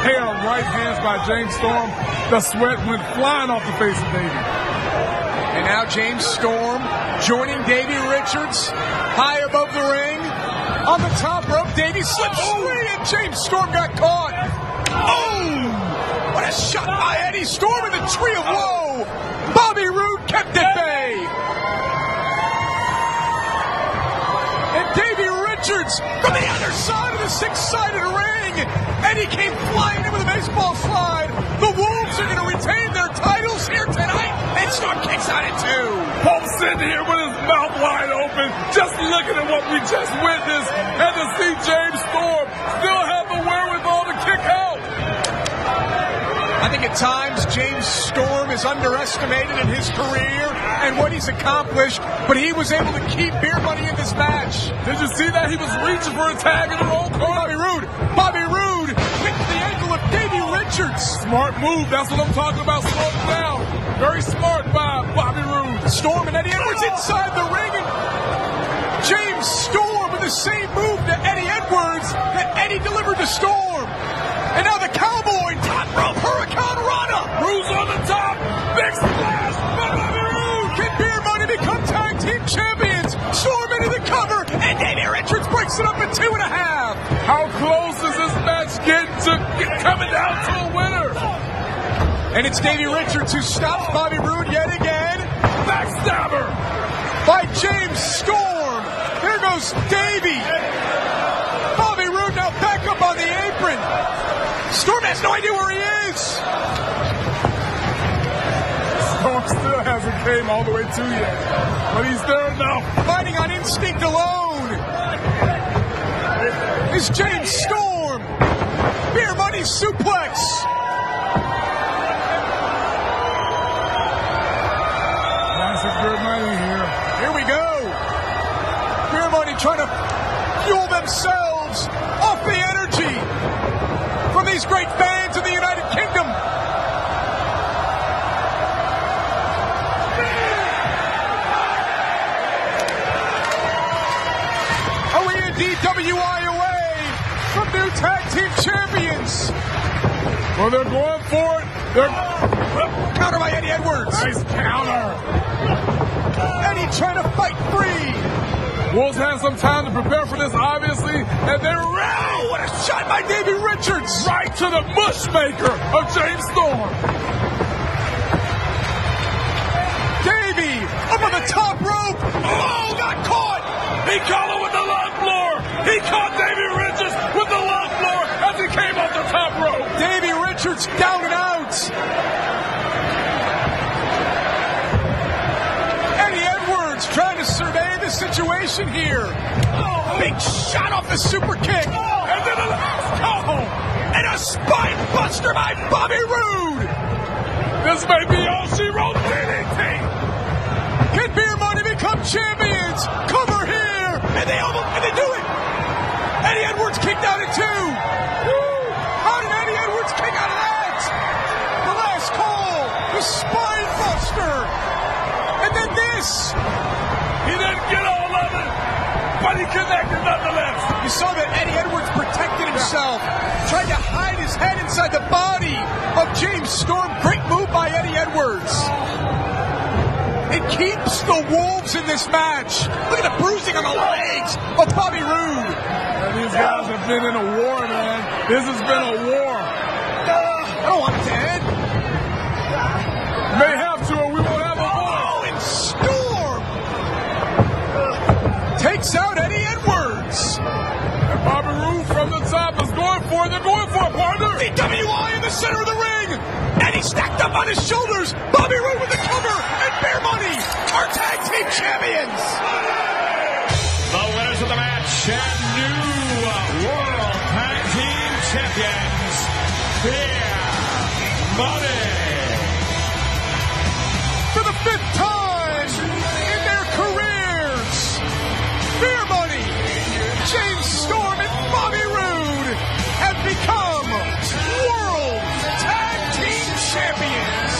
pair of right hands by James Storm. The sweat went flying off the face of Davey. And now James Storm joining Davey Richards high above the ring. On the top rope, Davey slips free and James Storm got caught. Oh! What a shot by Eddie Storm in the Tree of Woe. Bobby Roode kept it bay. And Davey Richards from the other side of the 6-sided ring. Eddie came flying in with a baseball slide. The Wolves are going to retain their titles here tonight. And Storm kicks out at 2. Paul Send here with his mouth wide open, just looking at what we just witnessed, and to see James Storm still have the wherewithal to kick out. I think at times James Storm is underestimated in his career and what he's accomplished, but he was able to keep Beer Money in this match. Did you see that? He was reaching for a tag in the wrong corner. Bobby Roode hit the ankle of Davey Richards. Smart move. That's what I'm talking about. Slow him down. Very smart by Bobby Roode. Storm and Eddie Edwards inside the ring, and James Storm with the same move to Eddie Edwards that Eddie delivered to Storm. And now the Cowboy, top rope Hurricane Rana. Roode's on the top. Big splash by Bobby Roode. Can Beer Money become tag team champions? Storm into the cover, and Davey Richards breaks it up at 2.5. How close is this match getting to coming down to a winner? And it's Davey Richards who stops Bobby Roode yet again. Backstabber by James Storm. There goes Davey. Bobby Roode now back up on the apron. Storm has no idea where he is. Storm still hasn't came all the way to yet, but he's there now. Fighting on instinct alone is James Storm. Beer Money suplex. Classic Beer Money here. Here we go. Beer Money trying to fuel themselves off the energy from these great fans in the United Kingdom. Are we indeed WI away from new tag team champions? Well, they're going for it. Counter by Eddie Edwards. Nice counter. Eddie trying to fight free. Wolves had some time to prepare for this, obviously, and they're ready. Oh, what a shot by Davey Richards. Right to the mushmaker of James Storm. Davey up on the top rope. Oh, got caught. He caught him with the lung floor. He caught Davey Richards with the lung floor as he came off the top rope. Davey Richards down and out. Eddie Edwards trying to survey the situation here. Oh, big shot off the super kick. Oh, and then a last call. And a spine buster by Bobby Roode. This may be all she wrote. DDT. Can Beer Money become champions? Cover here. And they do it. Eddie Edwards kicked out at 2. How did Eddie Edwards kick out of that? The last call. The spine buster. And then this. He didn't get all of it, but he connected nonetheless. You saw that Eddie Edwards protected himself, tried to hide his head inside the body of James Storm. Great move by Eddie Edwards. It keeps the Wolves in this match. Look at the bruising on the legs of Bobby Roode. And these guys have been in a war, man. This has been a war. I don't want it to end. May have to, or we won't have a war. Oh, and Storm takes out Eddie Edwards. And Bobby Roode from the top is going for it. They're going for it, partner. DWI in the center of the ring. Eddie stacked up on his shoulders. Bobby Roode with the cover. And Beer Money are tag team champions. The winners of the match and new World Tag Team Champions, Beer Money. For the 5th time in their careers, Beer Money, James Storm, and Bobby Roode have become World Tag Team Champions.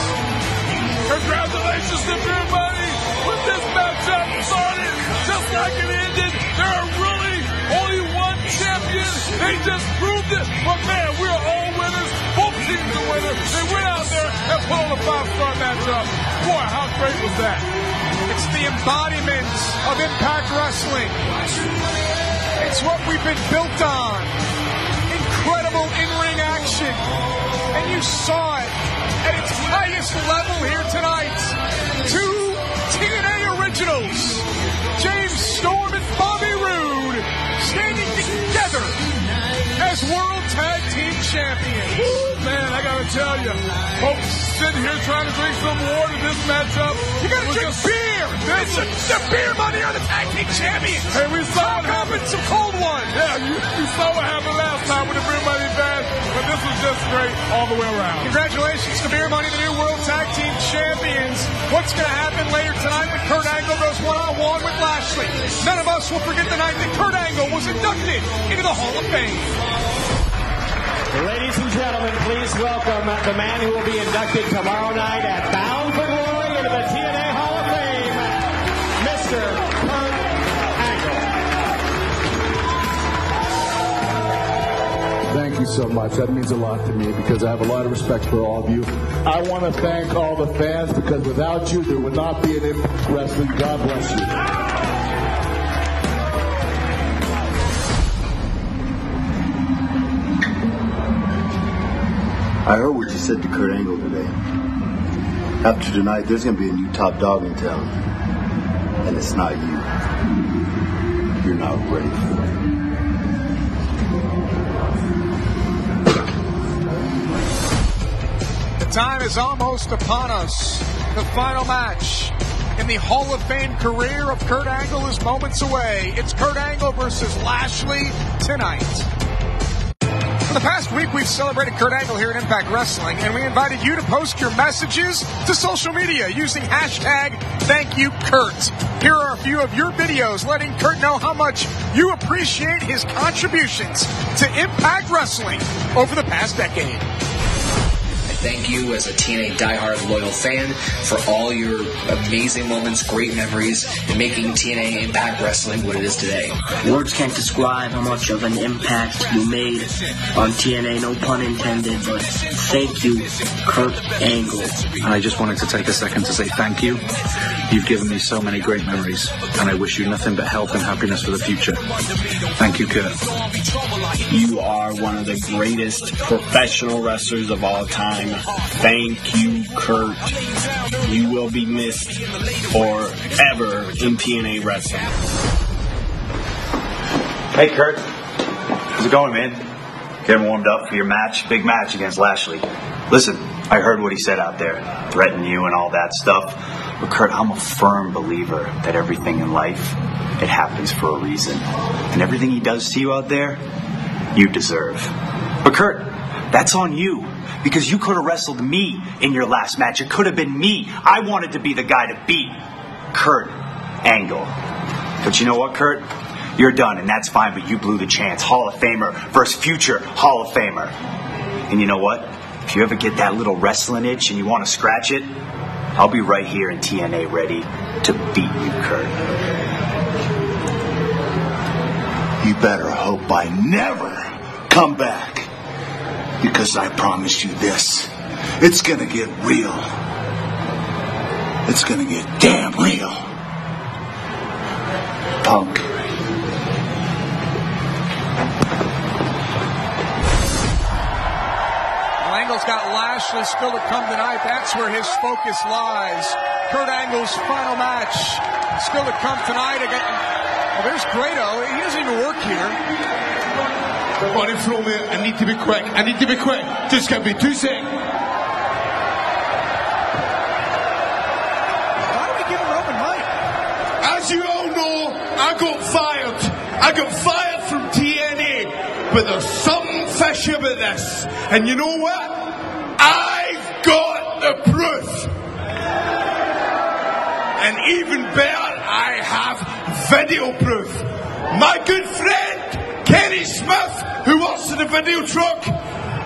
Congratulations to Beer Money. With this matchup started just like it ended, there are really only one champion. They just proved it. But man, we are all winners. Both teams are winners. They went out there and put on a 5-star matchup. Boy, how great was that? It's the embodiment of Impact Wrestling. It's what we've been built on. Incredible in-ring action. And you saw it at its highest level here tonight. 2 TNA originals, James Storm and Bobby Roode, standing together as World Tag Team Champions. Woo, man, I gotta to tell you, folks sitting here trying to drink some water, this matchup. You gotta drink beer! It's the beer money on the tag team champions! Hey, we saw what happened. Some cold one! Yeah, you saw what happened last time with the beer money match, but this was just great all the way around. Congratulations to Beer Money, the new World Tag Team Champions. What's going to happen later tonight when Kurt Angle goes one-on-one with Lashley? None of us will forget the night that Kurt Angle was inducted into the Hall of Fame. Ladies and gentlemen, please welcome the man who will be inducted tomorrow night at Bound for Glory into the TNA Hall of Fame, Mr. Kurt Angle. Thank you so much. That means a lot to me because I have a lot of respect for all of you. I want to thank all the fans because without you, there would not be an Impact Wrestling. God bless you. I heard what you said to Kurt Angle today. After tonight, there's going to be a new top dog in town. And it's not you. You're not ready for it. The time is almost upon us. The final match in the Hall of Fame career of Kurt Angle is moments away. It's Kurt Angle versus Lashley tonight. For the past week, we've celebrated Kurt Angle here at Impact Wrestling, and we invited you to post your messages to social media using hashtag #ThankYouKurt. Here are a few of your videos letting Kurt know how much you appreciate his contributions to Impact Wrestling over the past decade. Thank you as a TNA diehard loyal fan for all your amazing moments, great memories, and making TNA Impact Wrestling what it is today. Words can't describe how much of an impact you made on TNA, no pun intended, but thank you, Kurt Angle. I just wanted to take a second to say thank you. You've given me so many great memories, and I wish you nothing but health and happiness for the future. Thank you, Kurt. You are one of the greatest professional wrestlers of all time. Thank you, Kurt. You will be missed forever in TNA wrestling. Hey, Kurt. How's it going, man? Getting warmed up for your match? Big match against Lashley. Listen, I heard what he said out there, threatening you and all that stuff. But Kurt, I'm a firm believer that everything in life, it happens for a reason. And everything he does to you out there, you deserve. But Kurt, that's on you. Because you could have wrestled me in your last match. It could have been me. I wanted to be the guy to beat Kurt Angle. But you know what, Kurt? You're done, and that's fine, but you blew the chance. Hall of Famer versus future Hall of Famer. And you know what? If you ever get that little wrestling itch and you want to scratch it, I'll be right here in TNA ready to beat you, Kurt. You better hope I never come back. Because I promise you this, it's gonna get real. It's gonna get damn real. Punk. Well, Angle's got Lashley still to come tonight. That's where his focus lies. Kurt Angle's final match still to come tonight. Well, there's Grado. He doesn't even work here. Body throw me. I need to be quick. I need to be quick. Just give me 2 seconds. Why do we give him an open mic? As you all know, I got fired. I got fired from TNA. But there's something fishy about this. And you know what? I've got the proof. And even better, I have video proof. My good friend, Kenny Smith, who works in the video truck,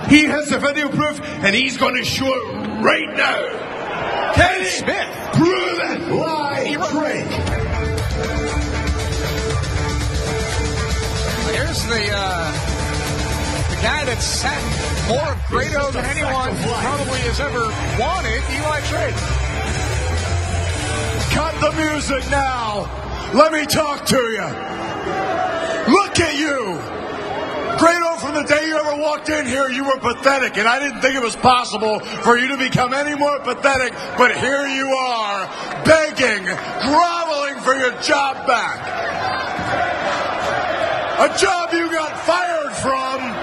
he has the video proof, and he's going to show it right now. Kenny Smith, prove it. Live trick. Here's the guy that's had more of Grado than anyone probably has ever wanted, Eli Drake. Cut the music now. Let me talk to you. Look at you. Grado, from the day you ever walked in here, you were pathetic, and I didn't think it was possible for you to become any more pathetic, but here you are, begging, groveling for your job back. A job you got fired from.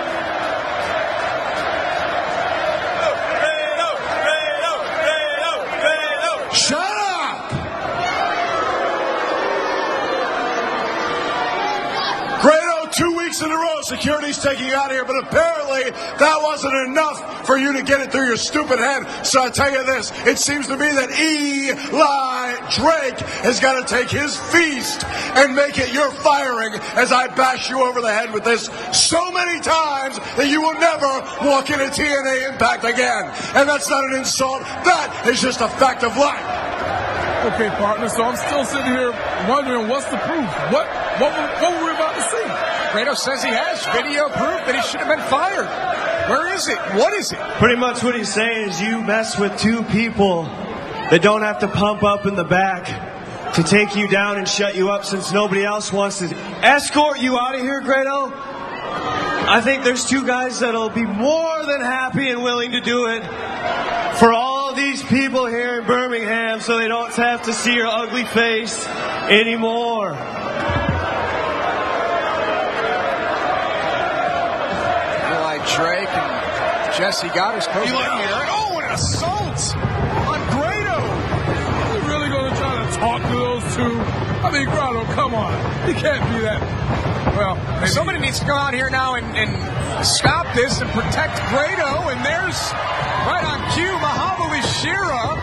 security's taking you out of here, but apparently that wasn't enough for you to get it through your stupid head. So I tell you this, it seems to me that Eli Drake has got to take his feast and make it your firing as I bash you over the head with this so many times that you will never walk into TNA Impact again. And that's not an insult, that is just a fact of life. Okay, partner, so I'm still sitting here wondering what's the proof? What were we about to see? Grado says he has video proof that he should have been fired. Where is it? What is it? Pretty much what he's saying is you mess with two people that don't have to pump up in the back to take you down and shut you up since nobody else wants to escort you out of here, Grado. I think there's two guys that'll be more than happy and willing to do it for all these people here in Birmingham so they don't have to see your ugly face anymore. Eli Drake and Jesse Goddard's closing in here. Oh, an assault on Grado. Are we really going to try to talk to those two? I mean, Grado, come on. He can't be that. Well, somebody needs to go out here now and stop this and protect Grado. And there's, right on cue, Mahabali Shera.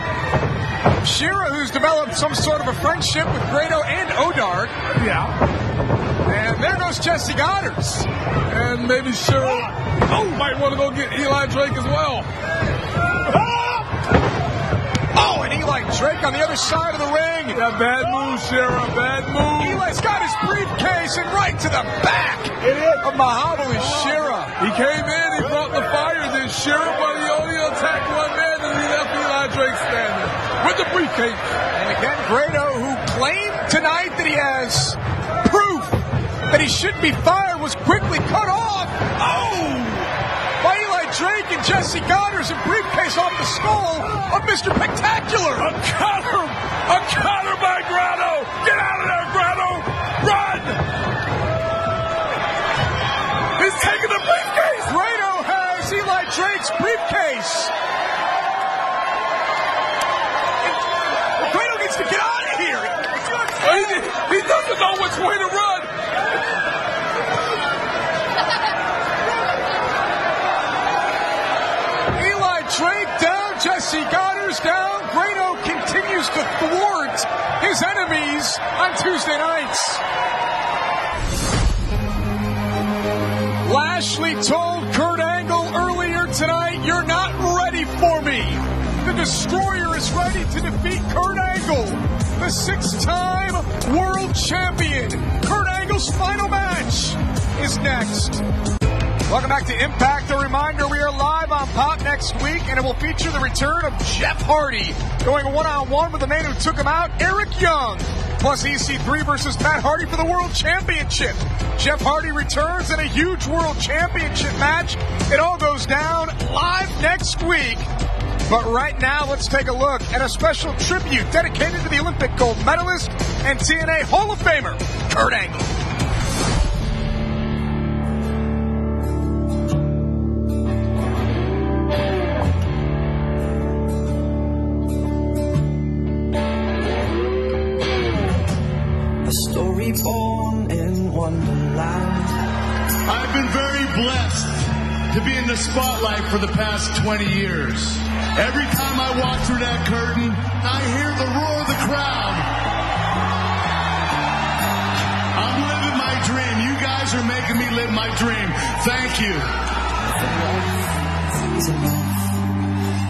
Shera, who's developed some sort of a friendship with Grado and Odard. Yeah. And there goes Jesse Goddard's. And maybe Shera might want to go get Eli Drake as well. Oh, and Eli Drake on the other side of the ring. Yeah, bad move, Shera, bad move. Eli's got his briefcase and right to the back of Mahabali Shera. He came in, he brought the fire, then Shera, but he only attacked one man, and he left Eli Drake standing with the briefcase. And again, Grado, who claimed tonight that he has proof that he shouldn't be fired, was quickly cut off. Oh! By Eli Drake and Jesse Goddard's and briefcase off the skull of Mr. Spectacular. A cutter by Grado. Get out of there, Grado. Run. He's taking the briefcase. Grado has Eli Drake's briefcase. Grado needs to get out of here. He doesn't know which way to run. Drake down, Jesse Goddard's down. Grado continues to thwart his enemies on Tuesday nights. Lashley told Kurt Angle earlier tonight, "You're not ready for me." The Destroyer is ready to defeat Kurt Angle, the 6-time world champion. Kurt Angle's final match is next. Welcome back to Impact. A reminder, we are live on Pop next week, and it will feature the return of Jeff Hardy going one-on-one with the man who took him out, Eric Young, plus EC3 versus Matt Hardy for the World Championship. Jeff Hardy returns in a huge World Championship match. It all goes down live next week. But right now, let's take a look at a special tribute dedicated to the Olympic gold medalist and TNA Hall of Famer, Kurt Angle. Born in Wonderland. I've been very blessed to be in the spotlight for the past 20 years. Every time I walk through that curtain, I hear the roar of the crowd. I'm living my dream. You guys are making me live my dream. Thank you.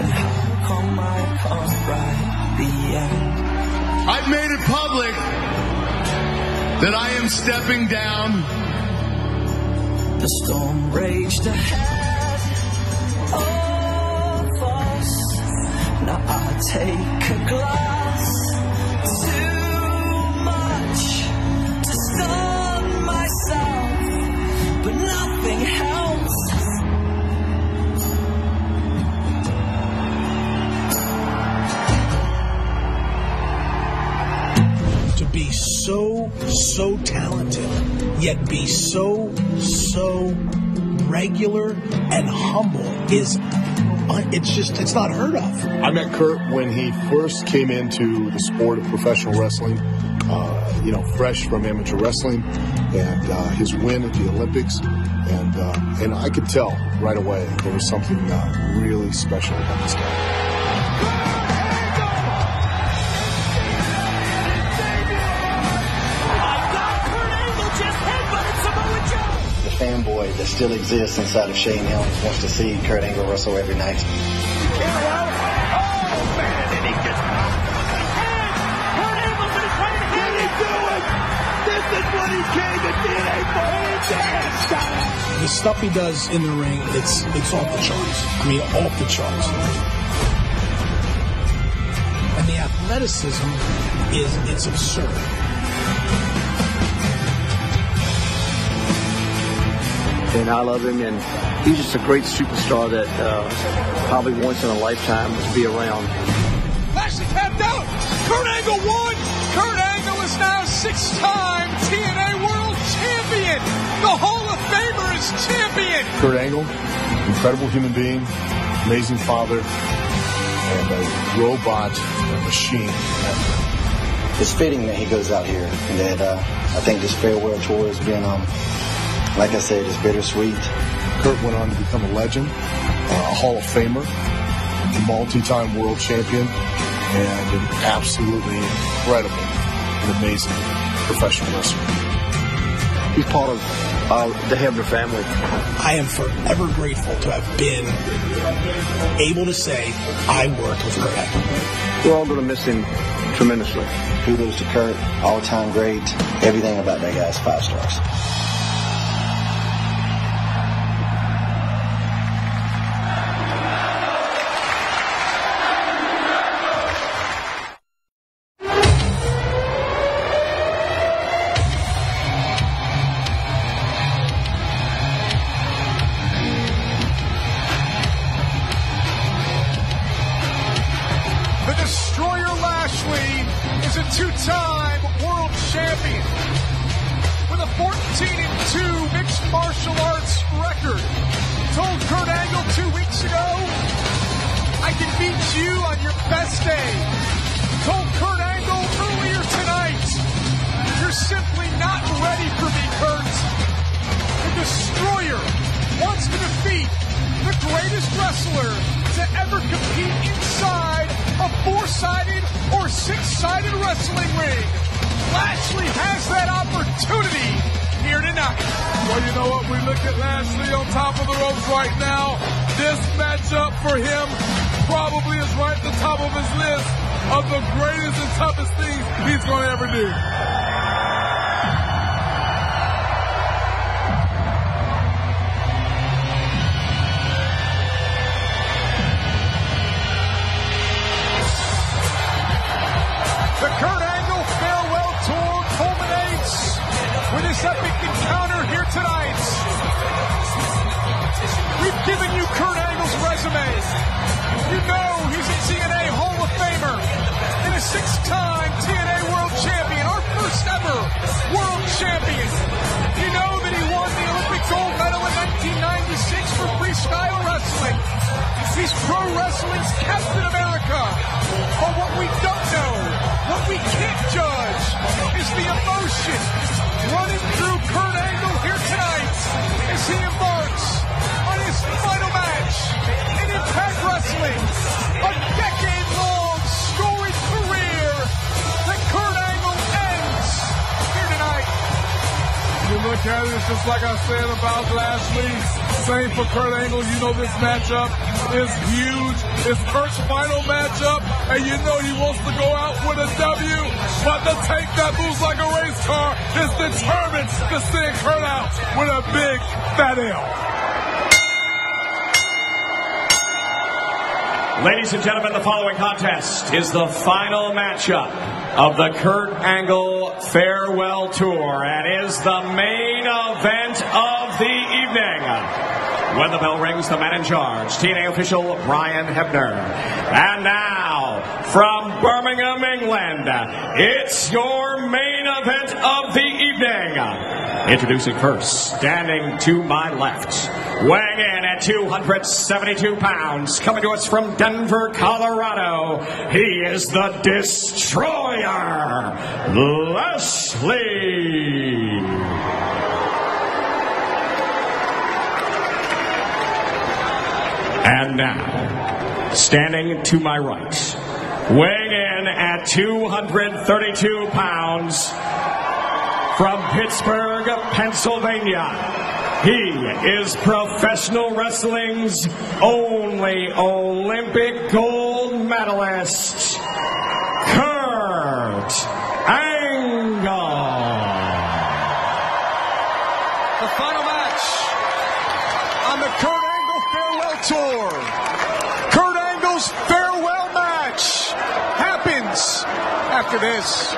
And how come I can't write the end? I've made it public that I am stepping down. The storm raged ahead of us. Now I take a glass too much to stun myself, but nothing helps. To be so talented, yet be so regular and humble is, it's not heard of. I met Kurt when he first came into the sport of professional wrestling. fresh from amateur wrestling, and his win at the Olympics, and I could tell right away there was something really special about this guy. Fanboy that still exists inside of Shane Helms wants to see Kurt Angle wrestle every night. This is what he came to TNA for. The stuff he does in the ring, it's off the charts. I mean, off the charts. And the athleticism it's absurd. And I love him, and he's just a great superstar that probably once in a lifetime will be around. Lashley tapped out. Kurt Angle won. Kurt Angle is now 6-time TNA World Champion. The Hall of Famer is champion. Kurt Angle, incredible human being, amazing father, and a robot machine. It's fitting that he goes out here, and that I think this farewell tour has been, like I said, it's bittersweet. Kurt went on to become a legend, a Hall of Famer, a multi-time world champion, and an absolutely incredible and amazing professional wrestler. He's part of the Hebner family. I am forever grateful to have been able to say I worked with Kurt Angle. We're all going to miss him tremendously. Kudos to Kurt, all-time great. Everything about that guy is 5 stars. is a two-time world champion with a 14-2 mixed martial arts record. Told Kurt Angle 2 weeks ago, I can beat you on your best day. Told Kurt Angle earlier tonight, you're simply not ready for me, Kurt. The Destroyer wants to defeat the greatest wrestler to ever compete inside a 4-sided or 6-sided wrestling ring. Lashley has that opportunity here tonight. Well, you know what? We look at Lashley on top of the ropes right now. This matchup for him probably is right at the top of his list of the greatest and toughest things he's going to ever do. The Kurt Angle farewell tour culminates with this epic encounter here tonight. We've given you Kurt Angle's resume. You know he's a TNA Hall of Famer and a 6-time TNA World Champion, our first ever World Champion. You know that he won the Olympic gold medal in 1996 for freestyle wrestling. He's pro wrestling's Captain America. But what we don't know, what we can't judge, is the emotion running through Kurt Angle here tonight as he embarks on his final match in Impact Wrestling, a decade-long storied career that Kurt Angle ends here tonight. You look at it, it's just like I said about Lashley. Same for Kurt Angle. You know this matchup is huge. It's Kurt's final matchup, and you know he wants to go out with a W, but the tank that moves like a race car is determined to send Kurt out with a big fat L. Ladies and gentlemen, the following contest is the final matchup of the Kurt Angle Farewell Tour and is the main event of the evening. When the bell rings, the man in charge, TNA official Brian Hebner. And now, from Birmingham, England, it's your main event of the evening. Introducing first, standing to my left, weighing in at 272 pounds, coming to us from Denver, Colorado, he is the Destroyer, Lashley. And now, standing to my right, weighing in at 232 pounds, from Pittsburgh, Pennsylvania, he is professional wrestling's only Olympic gold medalist, Kurt Angle. The final match on the Kurt Angle Farewell Tour. Kurt Angle's farewell match happens after this.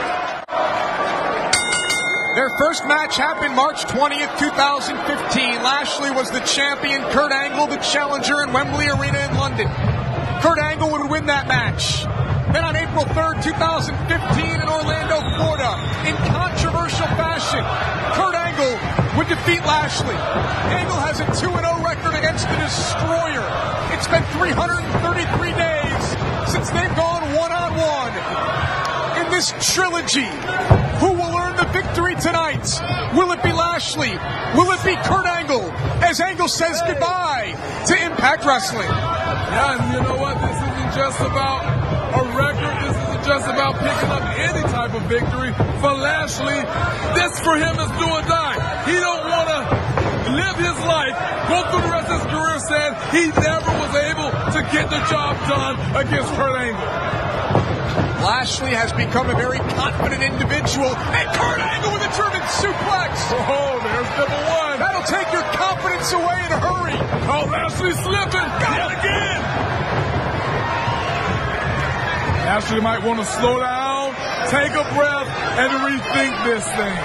Their first match happened March 20th, 2015. Lashley was the champion, Kurt Angle the challenger in Wembley Arena in London. Kurt Angle would win that match. Then on April 3rd, 2015 in Orlando, Florida, in controversial fashion, Kurt Angle would defeat Lashley. Angle has a 2-0 record against the Destroyer. It's been 333 days since they've gone one-on-one. In this trilogy, who will earn the victory tonight? Will it be Lashley? Will it be Kurt Angle? As Angle says goodbye to Impact Wrestling. Yeah, and you know what? This isn't just about a record. This isn't just about picking up any type of victory. For Lashley, this for him is do or die. He don't want to live his life, go through the rest of his career saying he never was able to get the job done against Kurt Angle. Lashley has become a very confident individual, and Kurt Angle with a German suplex. Oh, there's number one. That'll take your confidence away in a hurry. Oh, Lashley slipping. Got it again. Lashley might want to slow down, take a breath, and rethink this thing.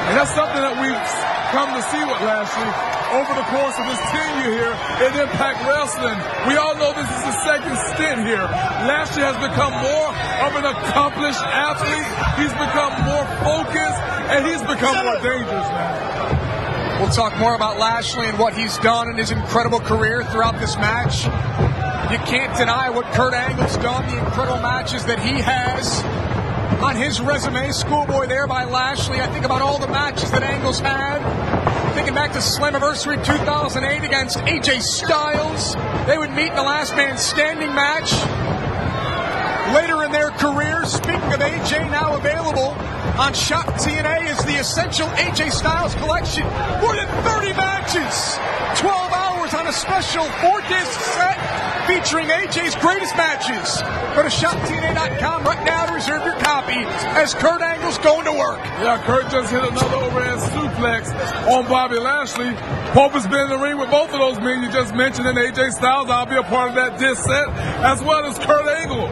And that's something that we've come to see with Lashley over the course of his tenure here in Impact Wrestling. We all know this is his second stint here. Lashley has become more of an accomplished athlete. He's become more focused, and he's become more dangerous now. We'll talk more about Lashley and what he's done in his incredible career throughout this match. You can't deny what Kurt Angle's done, the incredible matches that he has on his resume. Schoolboy there by Lashley. I think about all the matches that Angle's had. Thinking back to Slammiversary 2008 against AJ Styles. They would meet in the Last Man Standing match. Later in their career, speaking of AJ, now available on Shop TNA is the Essential AJ Styles Collection. More than 30 matches, 12 hours on a special 4-disc set featuring AJ's greatest matches. Go to ShopTNA.com right now to reserve your copy as Kurt Angle's going to work. Yeah, Kurt just hit another overhead suplex on Bobby Lashley. Pope has been in the ring with both of those men you just mentioned, and AJ Styles. I'll be a part of that disc set, as well as Kurt Angle.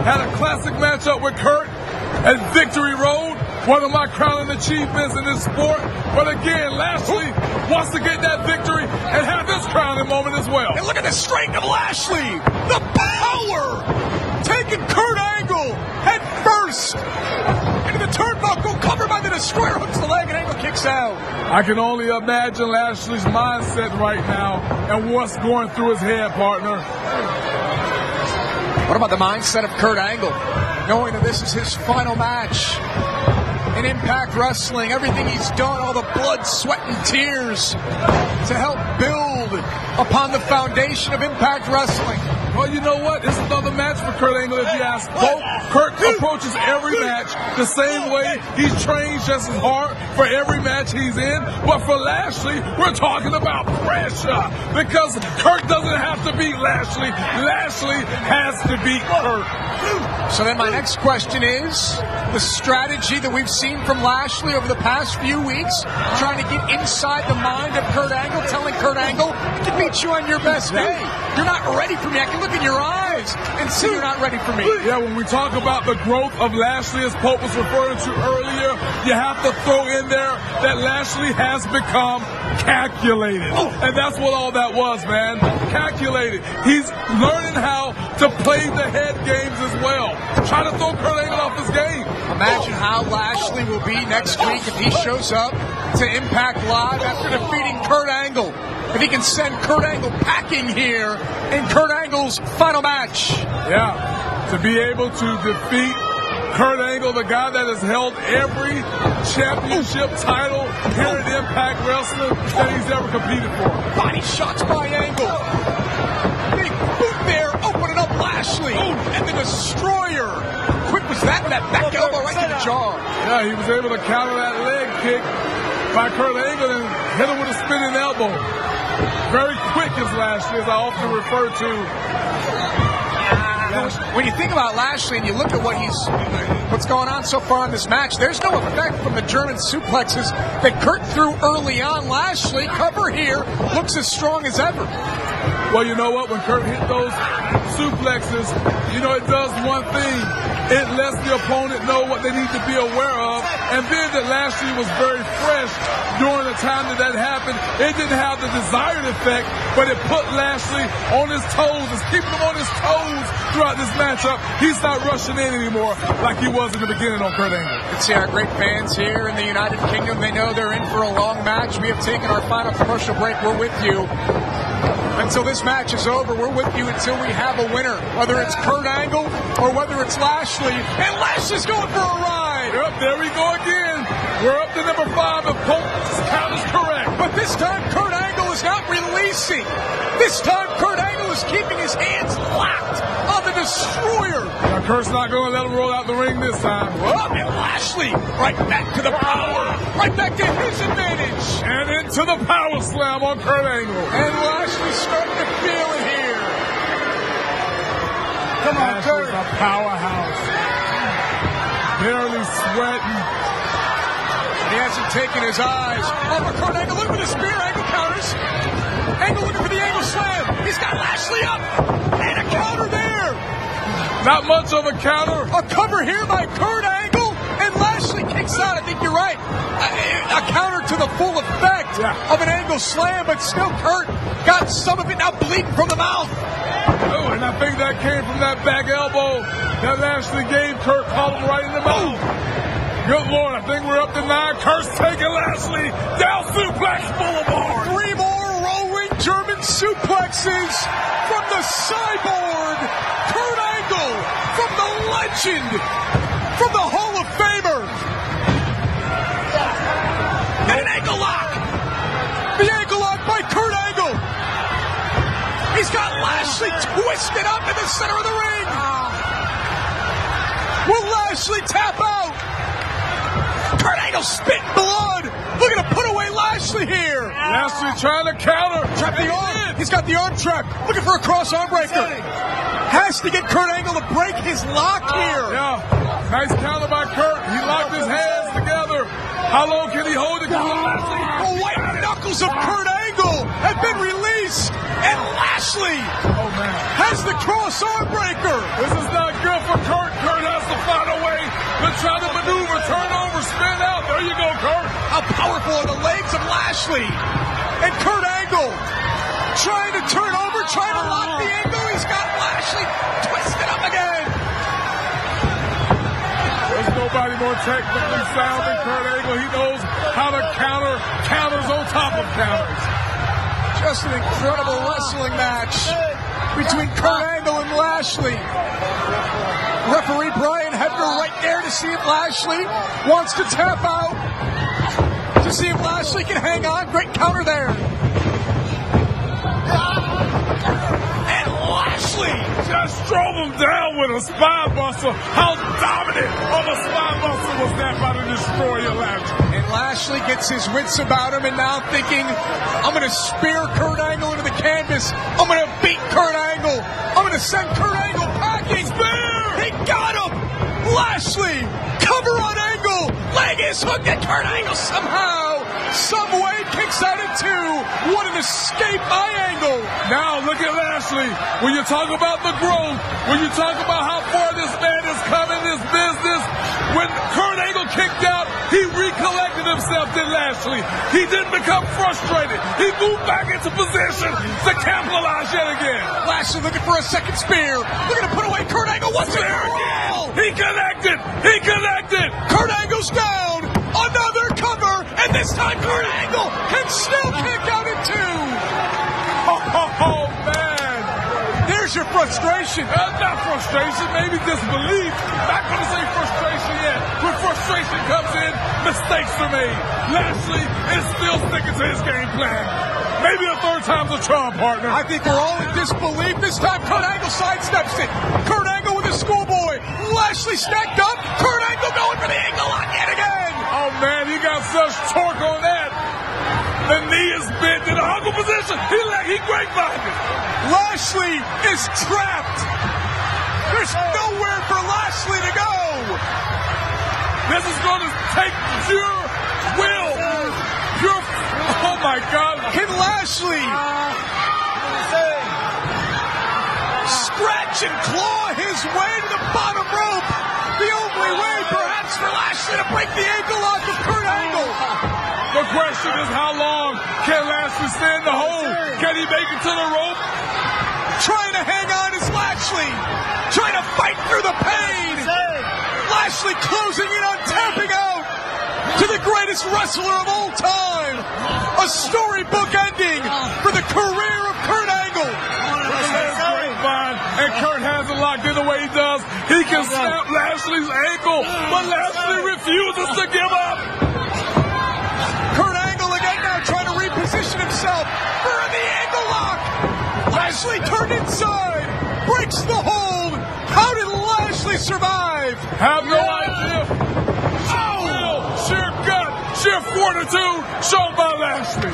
Had a classic matchup with Kurt at Victory Road, one of my crowning achievements in this sport. But again, Lashley wants to get that victory and have this crowning moment as well. And look at the strength of Lashley, the power, taking Kurt Angle head first into the turnbuckle, covered by the Destroyer, hooks the leg, and Angle kicks out. I can only imagine Lashley's mindset right now and what's going through his head, partner. What about the mindset of Kurt Angle, knowing that this is his final match in Impact Wrestling, everything he's done, all the blood, sweat, and tears to help build upon the foundation of Impact Wrestling? Well, you know what? It's another match for Kurt Angle, if you ask. Kurt approaches every match the same way. He trains just as hard for every match he's in. But for Lashley, we're talking about pressure, because Kurt doesn't have to beat Lashley. Lashley has to beat Kurt. So then my next question is, the strategy that we've seen from Lashley over the past few weeks, trying to get inside the mind of Kurt Angle, telling Kurt Angle, I can beat you on your best day. You're not ready for me. I can look in your eyes. eyes and say you're not ready for me. Yeah, when we talk about the growth of Lashley, as Pope was referring to earlier, you have to throw in there that Lashley has become calculated. And that's what all that was, man. Calculated. He's learning how to play the head games as well. Try to throw Kurt Angle off his game. Imagine how Lashley will be next week if he shows up to Impact Live after defeating Kurt Angle. If he can send Kurt Angle packing here in Kurt Angle's final match. Yeah, to be able to defeat Kurt Angle, the guy that has held every championship title here at Impact Wrestling that he's ever competed for. Body shots by Angle. Big boot there, opening up Lashley. And the Destroyer. Quick was that back elbow right to the jaw. Yeah, he was able to counter that leg kick by Kurt Angle and hit him with a spinning elbow. Very quick as Lashley, as I often refer to. When you think about Lashley and you look at what's going on so far in this match, there's no effect from the German suplexes that Kurt threw early on. Lashley, cover here, looks as strong as ever. Well, you know what? When Kurt hit those suplexes, you know, it does one thing. It lets the opponent know what they need to be aware of. And then that Lashley was very fresh during the time that happened. It didn't have the desired effect, but it put Lashley on his toes. It's keeping him on his toes throughout this matchup. He's not rushing in anymore like he was in the beginning on Kurt Angle. You can see our great fans here in the United Kingdom. They know they're in for a long match. We have taken our final commercial break. We're with you until this match is over. We're with you until we have a winner, whether it's Kurt Angle or whether it's Lashley. And Lashley's going for a ride. Yep, there we go again. We're up to number 5 if Pope's count is correct. But this time Kurt Angle is not releasing. This time Kurt Angle is keeping his hands locked on the Destroyer. Now Kurt's not going to let him roll out the ring this time. Oh, and Lashley right back to the power. Right back to his advantage. And into the power slam on Kurt Angle. And Lashley's starting to feel it here. Come on, Kurt. A powerhouse. Barely sweating. He hasn't taken his eyes off of Kurt Angle. Look for the spear. Angle counters. Angle looking for the angle slam. He's got Lashley up. And a counter there. Not much of a counter. A cover here by Kurt Angle. And Lashley kicks out. I think you're right. A counter to the full effect of an angle slam. But still Kurt got some of it now bleeding from the mouth. Oh, and I think that came from that back elbow that Lashley gave Kurt, caught him right in the mouth. Good Lord, I think we're up to 9. Kurt's taking Lashley down Suplex Boulevard. 3 more rolling German suplexes from the cyborg. Kurt Angle from the legend, from the Hall of Famer. And an ankle lock. The ankle lock by Kurt Angle. He's got Lashley twisted up in the center of the ring. Will Lashley tap out? Kurt Angle spitting blood. Looking to put away Lashley here. Lashley trying to counter. Trap the arm. He's got the arm trap. Looking for a cross arm breaker. Has to get Kurt Angle to break his lock here. Yeah. Nice counter by Kurt. He locked his hands together. How long can he hold it? The white knuckles of Kurt Angle have been released. And Lashley has the cross arm breaker. This is not good for Kurt. Kurt has to find a way to try to maneuver, turn over, spin out. There you go, Kurt. How powerful are the legs of Lashley. And Kurt Angle trying to turn over, trying to lock the angle. He's got Lashley twisted up again. There's nobody more technically sound than Kurt Angle. He knows how to counter counters on top of counters. Just an incredible wrestling match between Kurt Angle and Lashley. Referee Brian Hebner right there to see if Lashley wants to tap out. To see if Lashley can hang on. Great counter there. And Lashley just drove him down with a spine buster. How dominant of a spine buster was that by the Destroyer Lashley? And Lashley gets his wits about him and now thinking, I'm going to spear Kurt Angle into the canvas. I'm going to beat Kurt Angle. I'm going to send Kurt Angle packing. Spear! He got him! Lashley, cover on Angle. Leg is hooked and Kurt Angle somehow, some way kicks out at 2. What an escape by Angle. Now look at Lashley. When you talk about the growth, when you talk about how far this man has come in this business, when Kurt Angle kicked out, he recollected himself, did Lashley. He didn't become frustrated. He moved back into position to capitalize yet again. Lashley looking for a second spear. Looking to put away Kurt Angle once again. He connected. He connected. Kurt Angle's down. Another cover. And this time Kurt Angle can still kick out at 2. Oh, man. There's your frustration. Not frustration, maybe disbelief. Not going to say frustration yet. When frustration comes in, mistakes are made. Lashley is still sticking to his game plan. Maybe a third time's a charm, partner. I think we're all in disbelief. This time Kurt Angle sidesteps it. Kurt Angle with a schoolboy. Lashley stacked up. Kurt Angle going for the ankle lock yet again. Oh, man, he got such torque on that. The knee is bent in a huggle position. He grapevine it. Lashley is trapped. There's nowhere for Lashley to go. This is going to take pure will. Pure. Oh, my God. Can Lashley scratch and claw his way to the bottom rope? The only way, perhaps, for Lashley to break the ankle lock of Kurt Angle. The question is, how long can Lashley stand the hold? Can he make it to the rope? Trying to hang on is Lashley. Trying to fight through the pain. Lashley closing in on tapping out to the greatest wrestler of all time. A storybook ending for the career of Kurt Angle. Grapevine, and Kurt has it locked in the way he does. He can snap Lashley's ankle, but Lashley refuses to give up. Kurt Angle again now trying to reposition himself for the ankle lock. Lashley turned inside, breaks the hold. How did Lashley survive? Have no idea. Will, sheer gut, sheer fortitude shown by Lashley.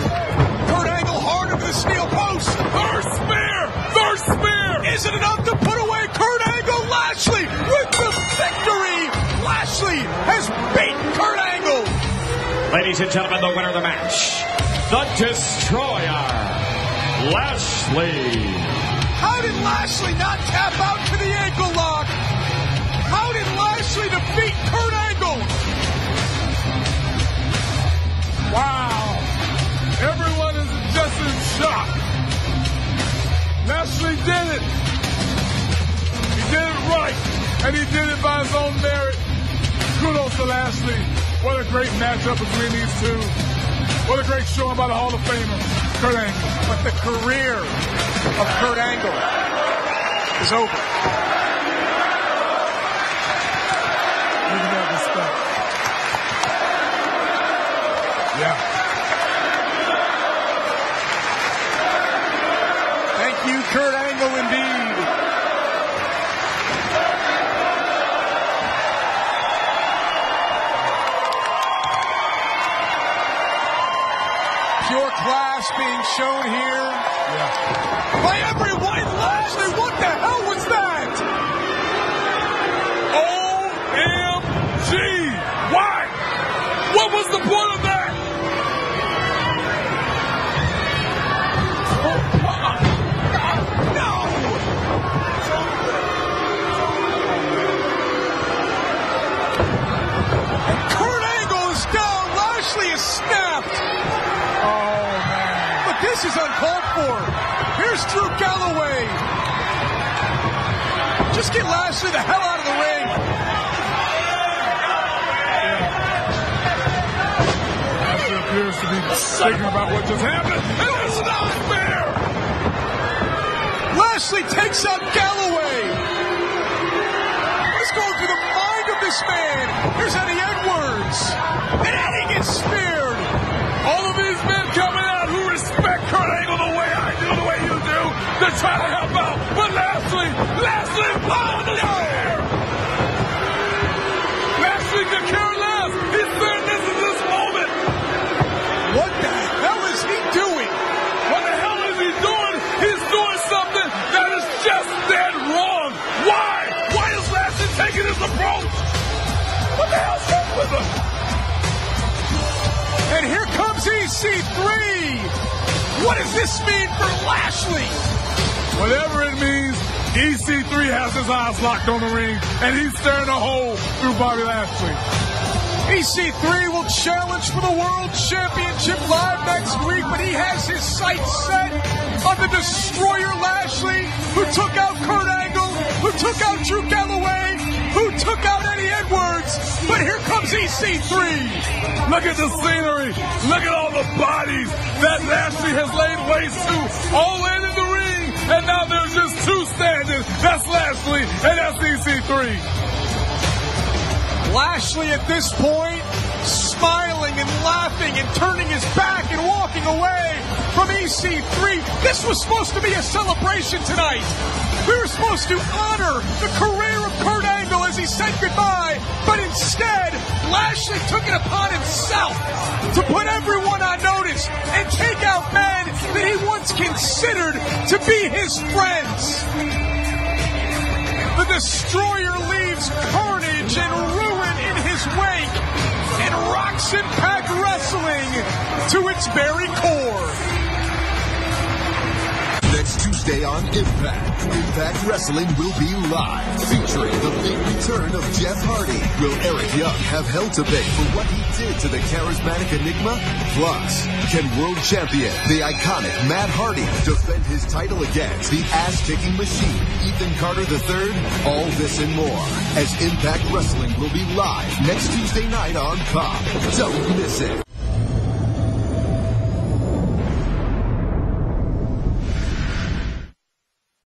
Kurt Angle hard over the steel post. Third spear. Is it enough to put away Kurt Angle? Lashley with the victory. Lashley has beaten Kurt Angle. Ladies and gentlemen, the winner of the match, the Destroyer, Lashley. How did Lashley not tap out to the ankle lock? How did Lashley defeat Kurt Angle? Wow. Everyone is just in shock. Lashley did it. He did it right, and he did it by his own merit. Kudos to Lashley. What a great matchup between these two. What a great showing by the Hall of Famer, Kurt Angle. But the career of Kurt Angle is over. Look at that respect. Yeah. Thank you, Kurt Angle, indeed. Pure class being shown here by everyone. Lashley, what the hell was that? OMG! Why? What was the point of that? Kurt Angle is down. Lashley is snapped. Oh, man. But this is uncalled for. Here's Drew Galloway. Just get Lashley the hell out of the ring. Lashley appears to be thinking about what just happened. And it's not fair. Lashley takes out Galloway. What is going through the mind of this man? Here's Eddie Edwards. And Eddie gets speared. All of these men coming out who respect Kurt Angle the way I do, the way you do, they're trying to help out. But Lashley, oh, the air. Lashley could care less. He's saying this is his moment. What the hell is he doing? What the hell is he doing? He's doing something that is just dead wrong. Why? Why is Lashley taking this approach? What the hell's wrong with him? And here comes EC3. What does this mean for Lashley? Whatever it means, EC3 has his eyes locked on the ring, and he's staring a hole through Bobby Lashley. EC3 will challenge for the World Championship live next week, but he has his sights set on the Destroyer Lashley, who took out Kurt Angle, who took out Drew Galloway, who took out Eddie Edwards. But here comes EC3. Look at the scenery. Look at all the bodies that Lashley has laid waste to, all in the ring. And now there's just two standing. That's Lashley and that's EC3. Lashley at this point smiling and laughing and turning his back and walking away from EC3. This was supposed to be a celebration tonight. We were supposed to honor the career of Kurt Angle as he said goodbye, but instead, Lashley took it upon himself to put everyone on notice and take out men that he once considered to be his friends. The Destroyer leaves carnage and ruin in his wake and rocks Impact Wrestling to its very core. Next Tuesday on Impact Wrestling will be live, featuring the big return of Jeff Hardy. Will Eric Young have hell to pay for what he did to the charismatic Enigma? Plus, can world champion, the iconic Matt Hardy, defend his title against the ass-kicking machine, Ethan Carter III? All this and more, as Impact Wrestling will be live next Tuesday night on Pop. Don't miss it.